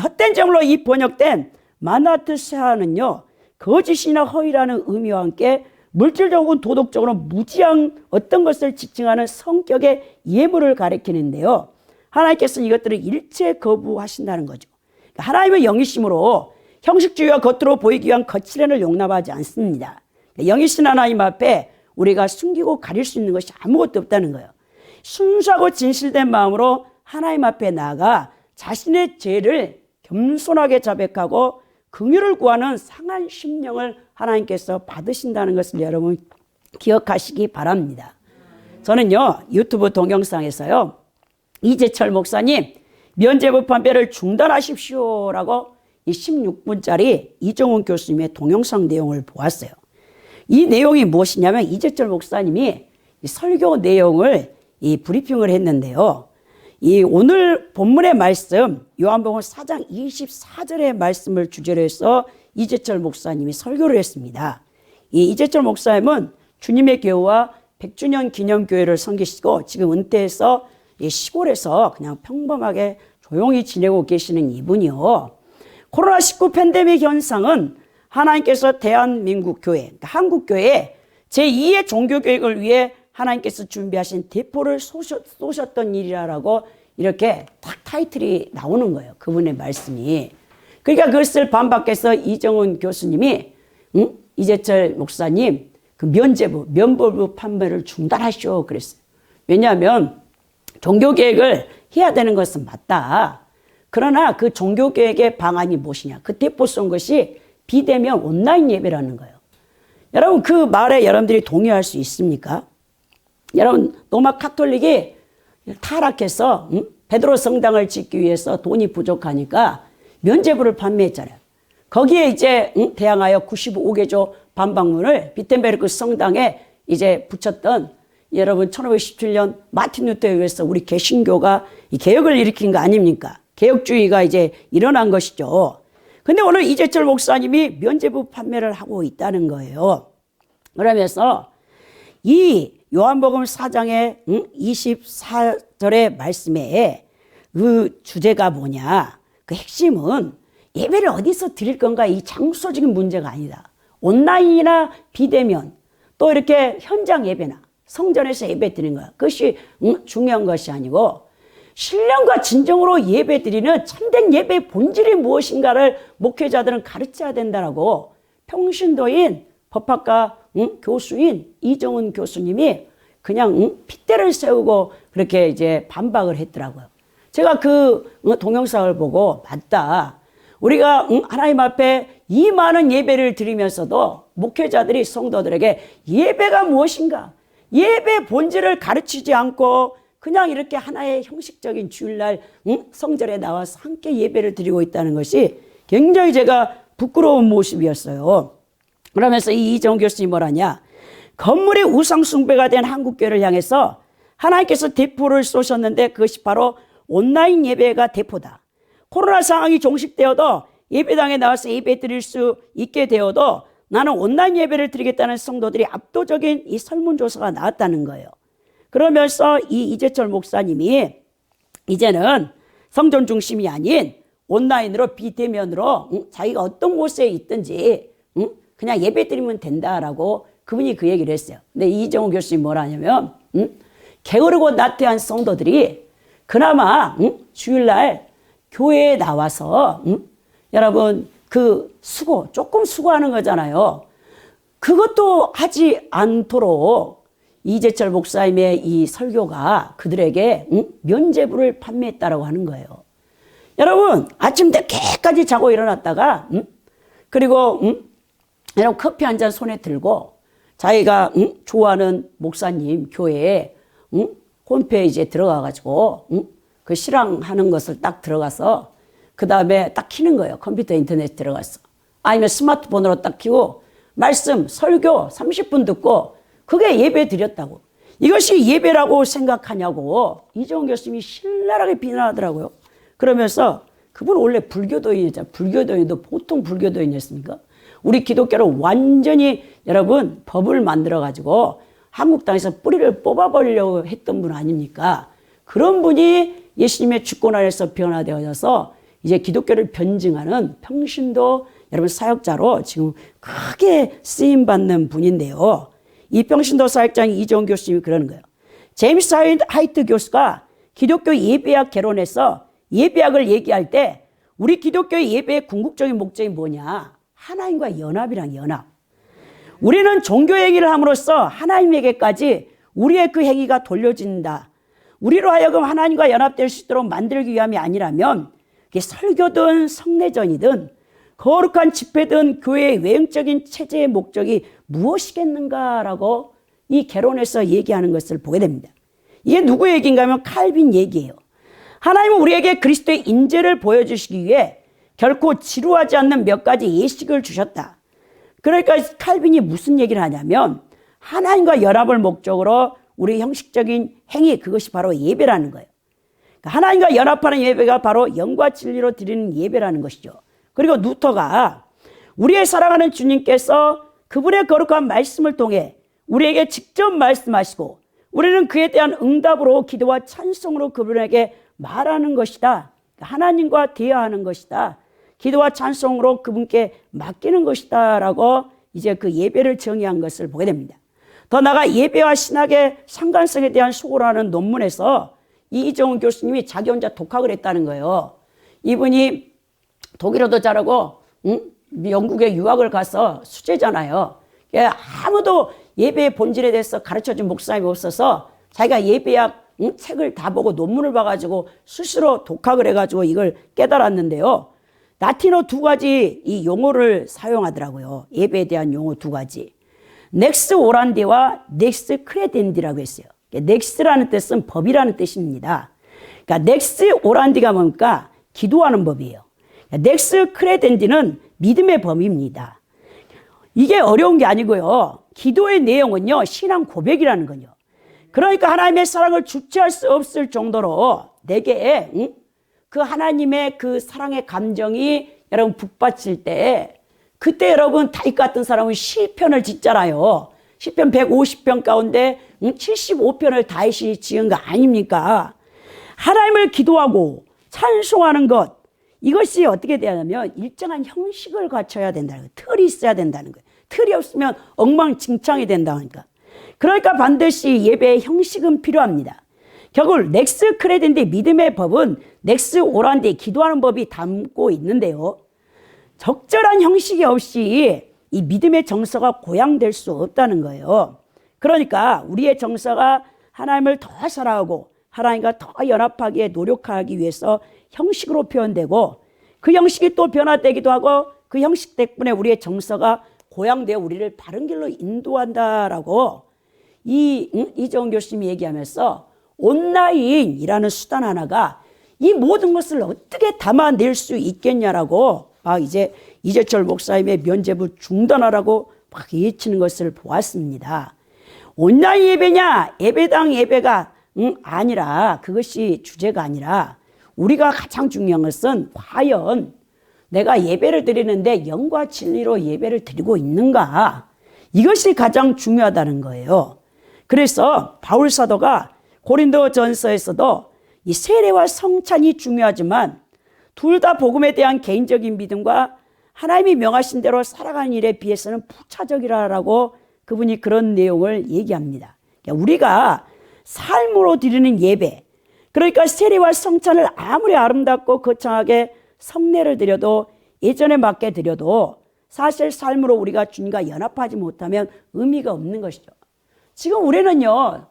헛된 재물로 이 번역된 마나트세아는요, 거짓이나 허위라는 의미와 함께 물질적으로 도덕적으로 무지한 어떤 것을 지칭하는 성격의 예물을 가리키는데요, 하나님께서는 이것들을 일체 거부하신다는 거죠. 하나님의 영이심으로 형식주의와 겉으로 보이기 위한 거칠음을 용납하지 않습니다. 영이신 하나님 앞에 우리가 숨기고 가릴 수 있는 것이 아무것도 없다는 거예요. 순수하고 진실된 마음으로 하나님 앞에 나아가 자신의 죄를 겸손하게 자백하고 긍휼을 구하는 상한 심령을 하나님께서 받으신다는 것을 여러분 기억하시기 바랍니다. 저는요, 유튜브 동영상에서요, 이재철 목사님 면죄부 판매를 중단하십시오라고 이 16분짜리 이정훈 교수님의 동영상 내용을 보았어요. 이 내용이 무엇이냐면 이재철 목사님이 이 설교 내용을 이 브리핑을 했는데요, 이 오늘 본문의 말씀 요한복음 4장 24절의 말씀을 주제로 해서 이재철 목사님이 설교를 했습니다. 이 이재철 목사님은 주님의 교회와 100주년 기념교회를 섬기시고 지금 은퇴해서 이 시골에서 그냥 평범하게 조용히 지내고 계시는 이분이요, 코로나19 팬데믹 현상은 하나님께서 대한민국 교회, 그러니까 한국교회에 제2의 종교개혁을 위해 하나님께서 준비하신 대포를 쏘셨던 일이라고 이렇게 딱 타이틀이 나오는 거예요. 그분의 말씀이. 그러니까 그것을 반박해서 이정훈 교수님이 이재철 목사님 그 면죄부 판매를 중단하시오 그랬어요. 왜냐하면 종교개혁을 해야 되는 것은 맞다. 그러나 그 종교개혁의 방안이 무엇이냐. 그 대포 쏜 것이 비대면 온라인 예배라는 거예요. 여러분 그 말에 여러분들이 동의할 수 있습니까? 여러분 로마 카톨릭이 타락해서 베드로 성당을 짓기 위해서 돈이 부족하니까 면죄부를 판매했잖아요. 거기에 이제 대항하여 95개조 반박문을 비텐베르크 성당에 이제 붙였던 여러분 1517년 마틴 루터에 의해서 우리 개신교가 이 개혁을 일으킨 거 아닙니까? 개혁주의가 이제 일어난 것이죠. 근데 오늘 이재철 목사님이 면죄부 판매를 하고 있다는 거예요. 그러면서 이 요한복음 4장의 24절의 말씀에 그 주제가 뭐냐. 그 핵심은 예배를 어디서 드릴 건가 이 장소적인 문제가 아니다. 온라인이나 비대면 또 이렇게 현장 예배나 성전에서 예배 드리는 거야. 그것이 중요한 것이 아니고 신령과 진정으로 예배 드리는 참된 예배의 본질이 무엇인가를 목회자들은 가르쳐야 된다라고 평신도인 법학과 교수인 이정훈 교수님이 그냥 핏대를 세우고 그렇게 이제 반박을 했더라고요. 제가 그 동영상을 보고 맞다. 우리가 하나님 앞에 이 많은 예배를 드리면서도 목회자들이 성도들에게 예배가 무엇인가? 예배 본질을 가르치지 않고 그냥 이렇게 하나의 형식적인 주일날 성전에 나와서 함께 예배를 드리고 있다는 것이 굉장히 제가 부끄러운 모습이었어요. 그러면서 이 이정훈 교수님이 뭐라냐. 건물이 우상 숭배가 된 한국교회를 향해서 하나님께서 대포를 쏘셨는데 그것이 바로 온라인 예배가 대포다. 코로나 상황이 종식되어도 예배당에 나와서 예배 드릴 수 있게 되어도 나는 온라인 예배를 드리겠다는 성도들이 압도적인 이 설문조사가 나왔다는 거예요. 그러면서 이 이재철 목사님이 이제는 성전 중심이 아닌 온라인으로 비대면으로 자기가 어떤 곳에 있든지 그냥 예배 드리면 된다라고 그분이 그 얘기를 했어요. 근데 이정훈 교수님이 뭐라 하냐면 게으르고 나태한 성도들이 그나마 주일날 교회에 나와서 여러분 그 조금 수고하는 거잖아요. 그것도 하지 않도록 이재철 목사님의 이 설교가 그들에게 면죄부를 판매했다라고 하는 거예요. 여러분 아침 늦게까지 자고 일어났다가 그리고 여러분 커피 한 잔 손에 들고 자기가 좋아하는 목사님 교회에 홈페이지에 들어가가지고 그 실황하는 것을 딱 들어가서 그 다음에 딱 키는 거예요. 컴퓨터 인터넷 들어가서. 아니면 스마트폰으로 딱 키고 말씀 설교 30분 듣고 그게 예배 드렸다고. 이것이 예배라고 생각하냐고 이정훈 교수님이 신랄하게 비난하더라고요. 그러면서 그분 원래 불교도인이었잖아요. 불교도인도 보통 불교도인이었습니까? 우리 기독교를 완전히 여러분 법을 만들어 가지고 한국 땅에서 뿌리를 뽑아버리려고 했던 분 아닙니까? 그런 분이 예수님의 주권 아래서 변화되어져서 이제 기독교를 변증하는 평신도 여러분 사역자로 지금 크게 쓰임받는 분인데요. 이 평신도 사역장 이종훈 교수님이 그러는 거예요. 제임스 하이트 교수가 기독교 예배학 개론에서 예배학을 얘기할 때 우리 기독교의 예배의 궁극적인 목적이 뭐냐? 하나님과 연합이란 연합. 우리는 종교 행위를 함으로써 하나님에게까지 우리의 그 행위가 돌려진다. 우리로 하여금 하나님과 연합될 수 있도록 만들기 위함이 아니라면 그게 설교든 성례전이든 거룩한 집회든 교회의 외형적인 체제의 목적이 무엇이겠는가라고 이 개론에서 얘기하는 것을 보게 됩니다. 이게 누구 얘기인가 하면 칼빈 얘기예요. 하나님은 우리에게 그리스도의 인재를 보여주시기 위해 결코 지루하지 않는 몇 가지 예식을 주셨다. 그러니까 칼빈이 무슨 얘기를 하냐면 하나님과 연합을 목적으로 우리 형식적인 행위, 그것이 바로 예배라는 거예요. 그러니까 하나님과 연합하는 예배가 바로 영과 진리로 드리는 예배라는 것이죠. 그리고 루터가 우리의 사랑하는 주님께서 그분의 거룩한 말씀을 통해 우리에게 직접 말씀하시고 우리는 그에 대한 응답으로 기도와 찬송으로 그분에게 말하는 것이다. 하나님과 대화하는 것이다. 기도와 찬송으로 그분께 맡기는 것이다 라고 이제 그 예배를 정의한 것을 보게 됩니다. 더 나아가 예배와 신학의 상관성에 대한 소고라는 논문에서 이종훈 교수님이 자기 혼자 독학을 했다는 거예요. 이분이 독일어도 잘하고 영국에 유학을 가서 수재잖아요. 아무도 예배의 본질에 대해서 가르쳐준 목사님이 없어서 자기가 예배학 책을 다 보고 논문을 봐가지고 스스로 독학을 해가지고 이걸 깨달았는데요. 라틴어 두 가지 이 용어를 사용하더라고요. 예배에 대한 용어 두 가지. 넥스 오란디와 넥스 크레덴디라고 했어요. 넥스라는 뜻은 법이라는 뜻입니다. 그러니까 넥스 오란디가 뭡니까? 기도하는 법이에요. 넥스 크레덴디는 믿음의 법입니다. 이게 어려운 게 아니고요. 기도의 내용은요, 신앙 고백이라는 거죠. 그러니까 하나님의 사랑을 주체할 수 없을 정도로 내게 그 하나님의 그 사랑의 감정이 여러분 북받칠 때 그때 여러분 다윗 같은 사람은 시편을 짓잖아요. 시편 150편 가운데 75편을 다윗이 지은 거 아닙니까? 하나님을 기도하고 찬송하는 것, 이것이 어떻게 되냐면 일정한 형식을 갖춰야 된다는 거예요. 틀이 있어야 된다는 거예요. 틀이 없으면 엉망진창이 된다니까. 그러니까 반드시 예배의 형식은 필요합니다. 결국 넥스 크레덴디 믿음의 법은 넥스 오란디 기도하는 법이 담고 있는데요. 적절한 형식이 없이 이 믿음의 정서가 고양될 수 없다는 거예요. 그러니까 우리의 정서가 하나님을 더 사랑하고 하나님과 더 연합하기에 노력하기 위해서 형식으로 표현되고 그 형식이 또 변화되기도 하고 그 형식 덕분에 우리의 정서가 고양되어 우리를 바른 길로 인도한다라고 이종훈 교수님이 얘기하면서 온라인이라는 수단 하나가 이 모든 것을 어떻게 담아낼 수 있겠냐라고 이제 이재철 목사님의 면죄부 중단하라고 막 외치는 것을 보았습니다. 온라인 예배냐 예배당 예배가 아니라 그것이 주제가 아니라 우리가 가장 중요한 것은 과연 내가 예배를 드리는데 영과 진리로 예배를 드리고 있는가, 이것이 가장 중요하다는 거예요. 그래서 바울 사도가 고린도전서에서도 이 세례와 성찬이 중요하지만 둘 다 복음에 대한 개인적인 믿음과 하나님이 명하신 대로 살아가는 일에 비해서는 부차적이라고 그분이 그런 내용을 얘기합니다. 그러니까 우리가 삶으로 드리는 예배, 그러니까 세례와 성찬을 아무리 아름답고 거창하게 성례를 드려도 예전에 맞게 드려도 사실 삶으로 우리가 주님과 연합하지 못하면 의미가 없는 것이죠. 지금 우리는요,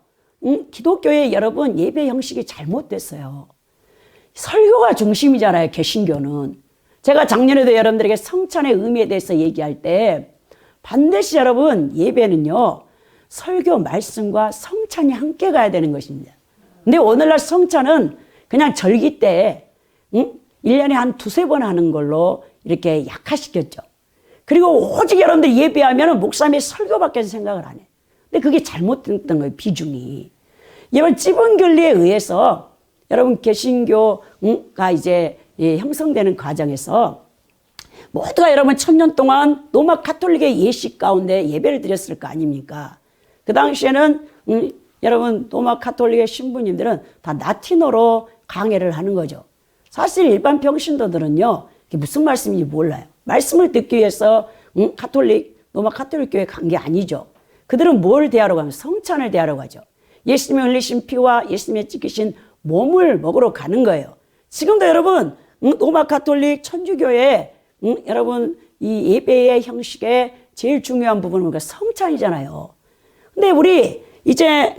기독교의 여러분 예배 형식이 잘못됐어요. 설교가 중심이잖아요, 개신교는. 제가 작년에도 여러분들에게 성찬의 의미에 대해서 얘기할 때 반드시 여러분 예배는요, 설교 말씀과 성찬이 함께 가야 되는 것입니다. 근데 오늘날 성찬은 그냥 절기 때 1년에 한 두세 번 하는 걸로 이렇게 약화시켰죠. 그리고 오직 여러분들이 예배하면 목사님의 설교밖에 생각을 안 해요. 근데 그게 잘못됐던 거예요, 비중이. 이번 찌본 결리에 의해서 여러분 개신교가 이제 형성되는 과정에서 모두가 여러분 1000년 동안 로마 가톨릭의 예식 가운데 예배를 드렸을 거 아닙니까? 그 당시에는 여러분 로마 가톨릭의 신부님들은 다 라틴어로 강해를 하는 거죠. 사실 일반 평신도들은요, 이게 무슨 말씀인지 몰라요. 말씀을 듣기 위해서 로마 가톨릭 교회 간 게 아니죠. 그들은 뭘 대하러 가면 성찬을 대하러 가죠. 예수님이 흘리신 피와 예수님의 찢기신 몸을 먹으러 가는 거예요. 지금도 여러분 로마 가톨릭 천주교회 여러분 이 예배의 형식의 제일 중요한 부분은 우리가 성찬이잖아요. 근데 우리 이제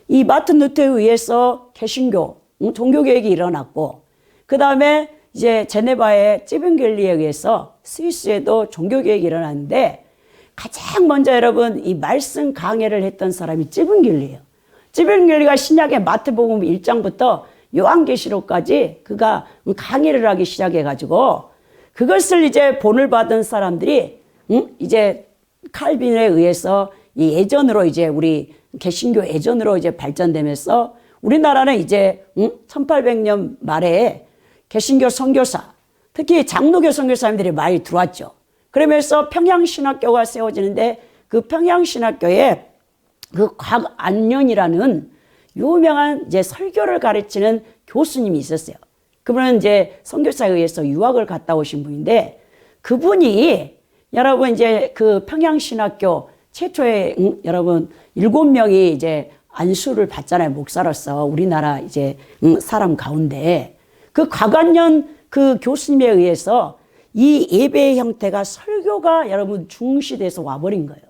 이 마틴 루터에 의해서 개신교 종교개혁이 일어났고, 그 다음에 이제 제네바의 찌븐겔리에 의해서 스위스에도 종교개혁이 일어났는데, 가장 먼저 여러분 이 말씀 강해를 했던 사람이 찌븐겔리예요. 찌븐겔리가 신약의 마태복음 1장부터 요한계시록까지 그가 강의를 하기 시작해가지고, 그것을 이제 본을 받은 사람들이 이제 칼빈에 의해서 이 예전으로 이제 우리 개신교 예전으로 이제 발전되면서 우리나라는 이제 1800년 말에 개신교 선교사, 특히 장로교 선교사님들이 많이 들어왔죠. 그러면서 평양신학교가 세워지는데, 그 평양신학교에 그 곽안련이라는 유명한 이제 설교를 가르치는 교수님이 있었어요. 그분은 이제 선교사에 의해서 유학을 갔다 오신 분인데, 그분이 여러분 이제 그 평양신학교 최초의 여러분 7명이 이제 안수를 받잖아요. 목사로서 우리나라 이제 사람 가운데. 그 곽안련 그 교수님에 의해서 이 예배의 형태가 설교가 여러분 중시돼서 와버린 거예요.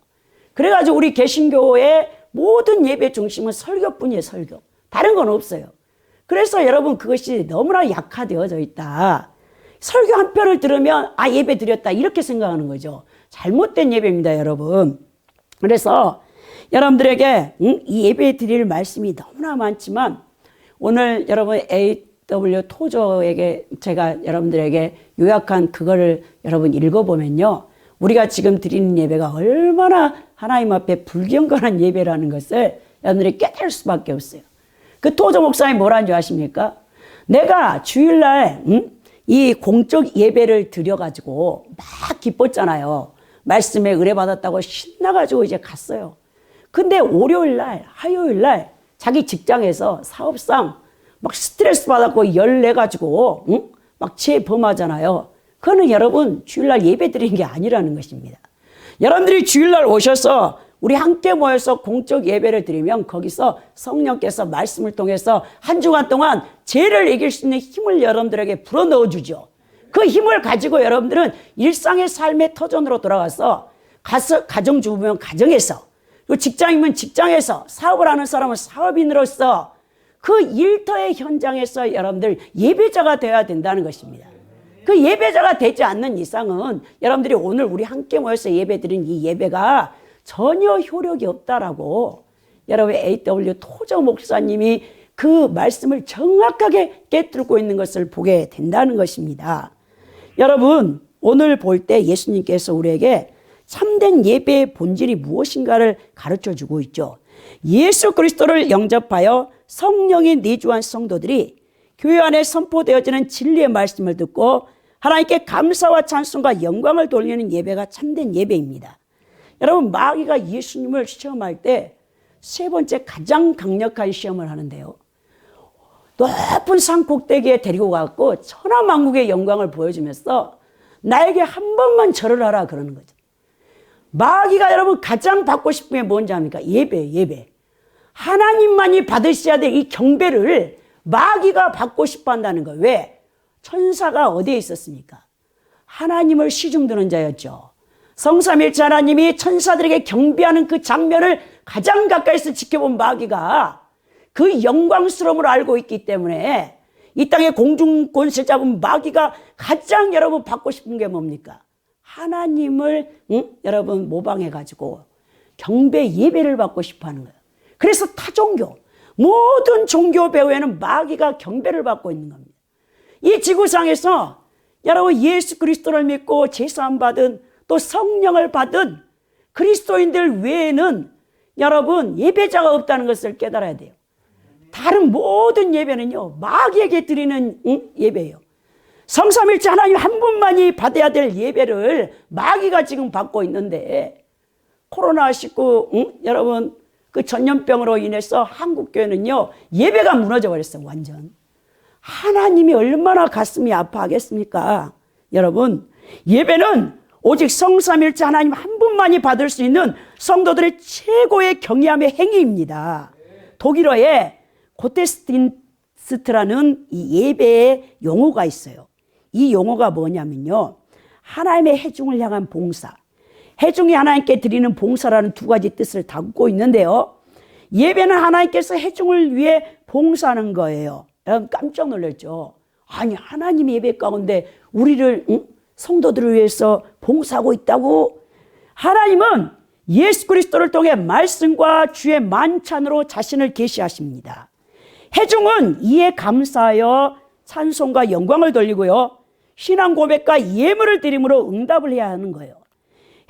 그래가지고 우리 개신교의 모든 예배 중심은 설교뿐이에요. 설교. 다른 건 없어요. 그래서 여러분 그것이 너무나 약화되어져 있다. 설교 한 편을 들으면 아 예배 드렸다 이렇게 생각하는 거죠. 잘못된 예배입니다, 여러분. 그래서 여러분들에게 이 예배 드릴 말씀이 너무나 많지만, 오늘 여러분 A.W. 토저에게 제가 여러분들에게 요약한 그거를 여러분 읽어보면요, 우리가 지금 드리는 예배가 얼마나 하나님 앞에 불경건한 예배라는 것을 여러분들이 깨달을 수밖에 없어요. 그 토저 목사님이 뭐라는 줄 아십니까? 내가 주일날 이 공적 예배를 드려가지고 막 기뻤잖아요. 말씀에 의뢰받았다고 신나가지고 이제 갔어요. 근데 월요일날, 화요일날 자기 직장에서 사업상 막 스트레스 받았고 열내가지고 막 재범하잖아요. 그거는 여러분 주일날 예배 드리는 게 아니라는 것입니다. 여러분들이 주일날 오셔서 우리 함께 모여서 공적 예배를 드리면 거기서 성령께서 말씀을 통해서 한 주간 동안 죄를 이길 수 있는 힘을 여러분들에게 불어넣어 주죠. 그 힘을 가지고 여러분들은 일상의 삶의 터전으로 돌아가서 가정주부면 가정에서, 그리고 직장이면 직장에서, 사업을 하는 사람은 사업인으로서 그 일터의 현장에서 여러분들 예배자가 되어야 된다는 것입니다. 그 예배자가 되지 않는 이상은 여러분들이 오늘 우리 함께 모여서 예배드린 이 예배가 전혀 효력이 없다라고 여러분 A.W. 토저 목사님이 그 말씀을 정확하게 깨뚫고 있는 것을 보게 된다는 것입니다. 여러분 오늘 볼 때 예수님께서 우리에게 참된 예배의 본질이 무엇인가를 가르쳐주고 있죠. 예수 그리스도를 영접하여 성령이 내주한 성도들이 교회 안에 선포되어지는 진리의 말씀을 듣고 하나님께 감사와 찬송과 영광을 돌리는 예배가 참된 예배입니다. 여러분 마귀가 예수님을 시험할 때 세 번째 가장 강력한 시험을 하는데요, 높은 산 꼭대기에 데리고 가고 천하만국의 영광을 보여주면서 나에게 한 번만 절을 하라 그러는 거죠. 마귀가 여러분 가장 받고 싶은 게 뭔지 압니까? 예배. 하나님만이 받으셔야 될 이 경배를 마귀가 받고 싶어 한다는 거예요. 왜? 천사가 어디에 있었습니까? 하나님을 시중드는 자였죠. 성삼일체 하나님이 천사들에게 경배하는 그 장면을 가장 가까이서 지켜본 마귀가 그 영광스러움을 알고 있기 때문에 이 땅의 공중권세 잡은 마귀가 가장 여러분 받고 싶은 게 뭡니까? 하나님을 여러분 모방해가지고 경배 예배를 받고 싶어 하는 거예요. 그래서 타종교, 모든 종교 배후에는 마귀가 경배를 받고 있는 겁니다. 이 지구상에서 여러분 예수 그리스도를 믿고 제사함 받은 또 성령을 받은 그리스도인들 외에는 여러분 예배자가 없다는 것을 깨달아야 돼요. 다른 모든 예배는요 마귀에게 드리는 예배예요. 성삼일체 하나님 한 분만이 받아야 될 예배를 마귀가 지금 받고 있는데, 코로나19 여러분 그 전염병으로 인해서 한국교회는요, 예배가 무너져 버렸어요, 완전. 하나님이 얼마나 가슴이 아파하겠습니까? 여러분, 예배는 오직 성삼일체 하나님 한 분만이 받을 수 있는 성도들의 최고의 경외함의 행위입니다. 독일어에 고테스틴스트라는 이 예배의 용어가 있어요. 이 용어가 뭐냐면요, 하나님의 회중을 향한 봉사, 회중이 하나님께 드리는 봉사라는 두 가지 뜻을 담고 있는데요, 예배는 하나님께서 회중을 위해 봉사하는 거예요. 여러분 깜짝 놀랐죠? 아니, 하나님 예배 가운데 우리를, 성도들을 위해서 봉사하고 있다고? 하나님은 예수 그리스도를 통해 말씀과 주의 만찬으로 자신을 계시하십니다. 회중은 이에 감사하여 찬송과 영광을 돌리고요, 신앙 고백과 예물을 드림으로 응답을 해야 하는 거예요.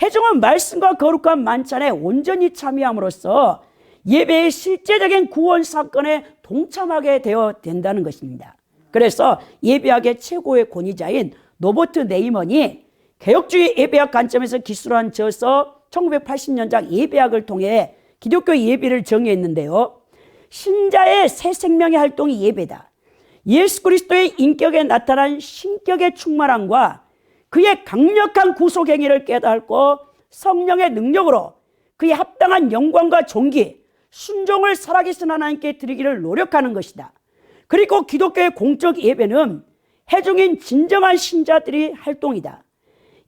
회중은 말씀과 거룩한 만찬에 온전히 참여함으로써 예배의 실제적인 구원 사건에 동참하게 되어 된다는 것입니다. 그래서 예배학의 최고의 권위자인 노버트 네이먼이 개혁주의 예배학 관점에서 기술한 저서 1980년작 예배학을 통해 기독교 예배를 정의했는데요, 신자의 새 생명의 활동이 예배다. 예수 그리스도의 인격에 나타난 신격의 충만함과 그의 강력한 구속행위를 깨닫고 성령의 능력으로 그의 합당한 영광과 존귀, 순종을 살아계신 하나님께 드리기를 노력하는 것이다. 그리고 기독교의 공적 예배는 회중인 진정한 신자들의 활동이다.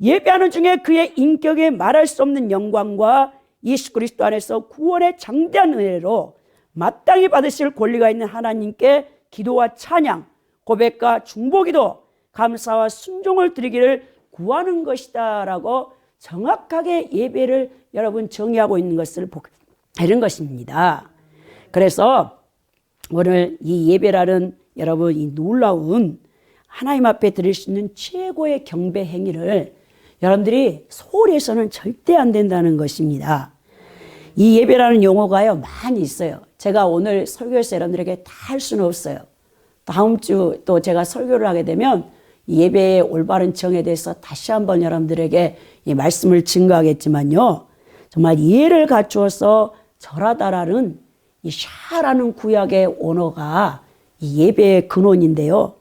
예배하는 중에 그의 인격에 말할 수 없는 영광과 예수 그리스도 안에서 구원의 장대한 은혜로 마땅히 받으실 권리가 있는 하나님께 기도와 찬양, 고백과 중보기도, 감사와 순종을 드리기를 구하는 것이다 라고 정확하게 예배를 여러분 정의하고 있는 것을 보게 되는 것입니다. 그래서 오늘 이 예배라는 여러분 이 놀라운 하나님 앞에 드릴 수 있는 최고의 경배 행위를 여러분들이 소홀히 해서는 절대 안 된다는 것입니다. 이 예배라는 용어가요 많이 있어요. 제가 오늘 설교에서 여러분들에게 다 할 수는 없어요. 다음 주 또 제가 설교를 하게 되면 예배의 올바른 정에 대해서 다시 한번 여러분들에게 이 말씀을 증거하겠지만요, 정말 이해를 갖추어서 절하다라는 이 샤라는 구약의 언어가 이 예배의 근원인데요,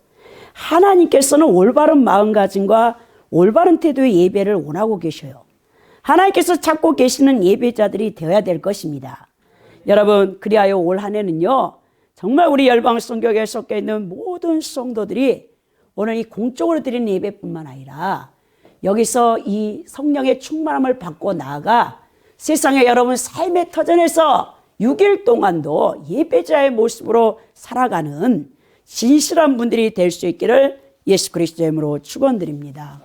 하나님께서는 올바른 마음가짐과 올바른 태도의 예배를 원하고 계셔요. 하나님께서 찾고 계시는 예배자들이 되어야 될 것입니다. 여러분, 그리하여 올 한 해는요, 정말 우리 열방성교회에 섞여 있는 모든 성도들이 오늘 이 공적으로 드리는 예배뿐만 아니라 여기서 이 성령의 충만함을 받고 나아가 세상에 여러분 삶의 터전에서 6일 동안도 예배자의 모습으로 살아가는 진실한 분들이 될 수 있기를 예수 그리스도의 이름으로 축원드립니다.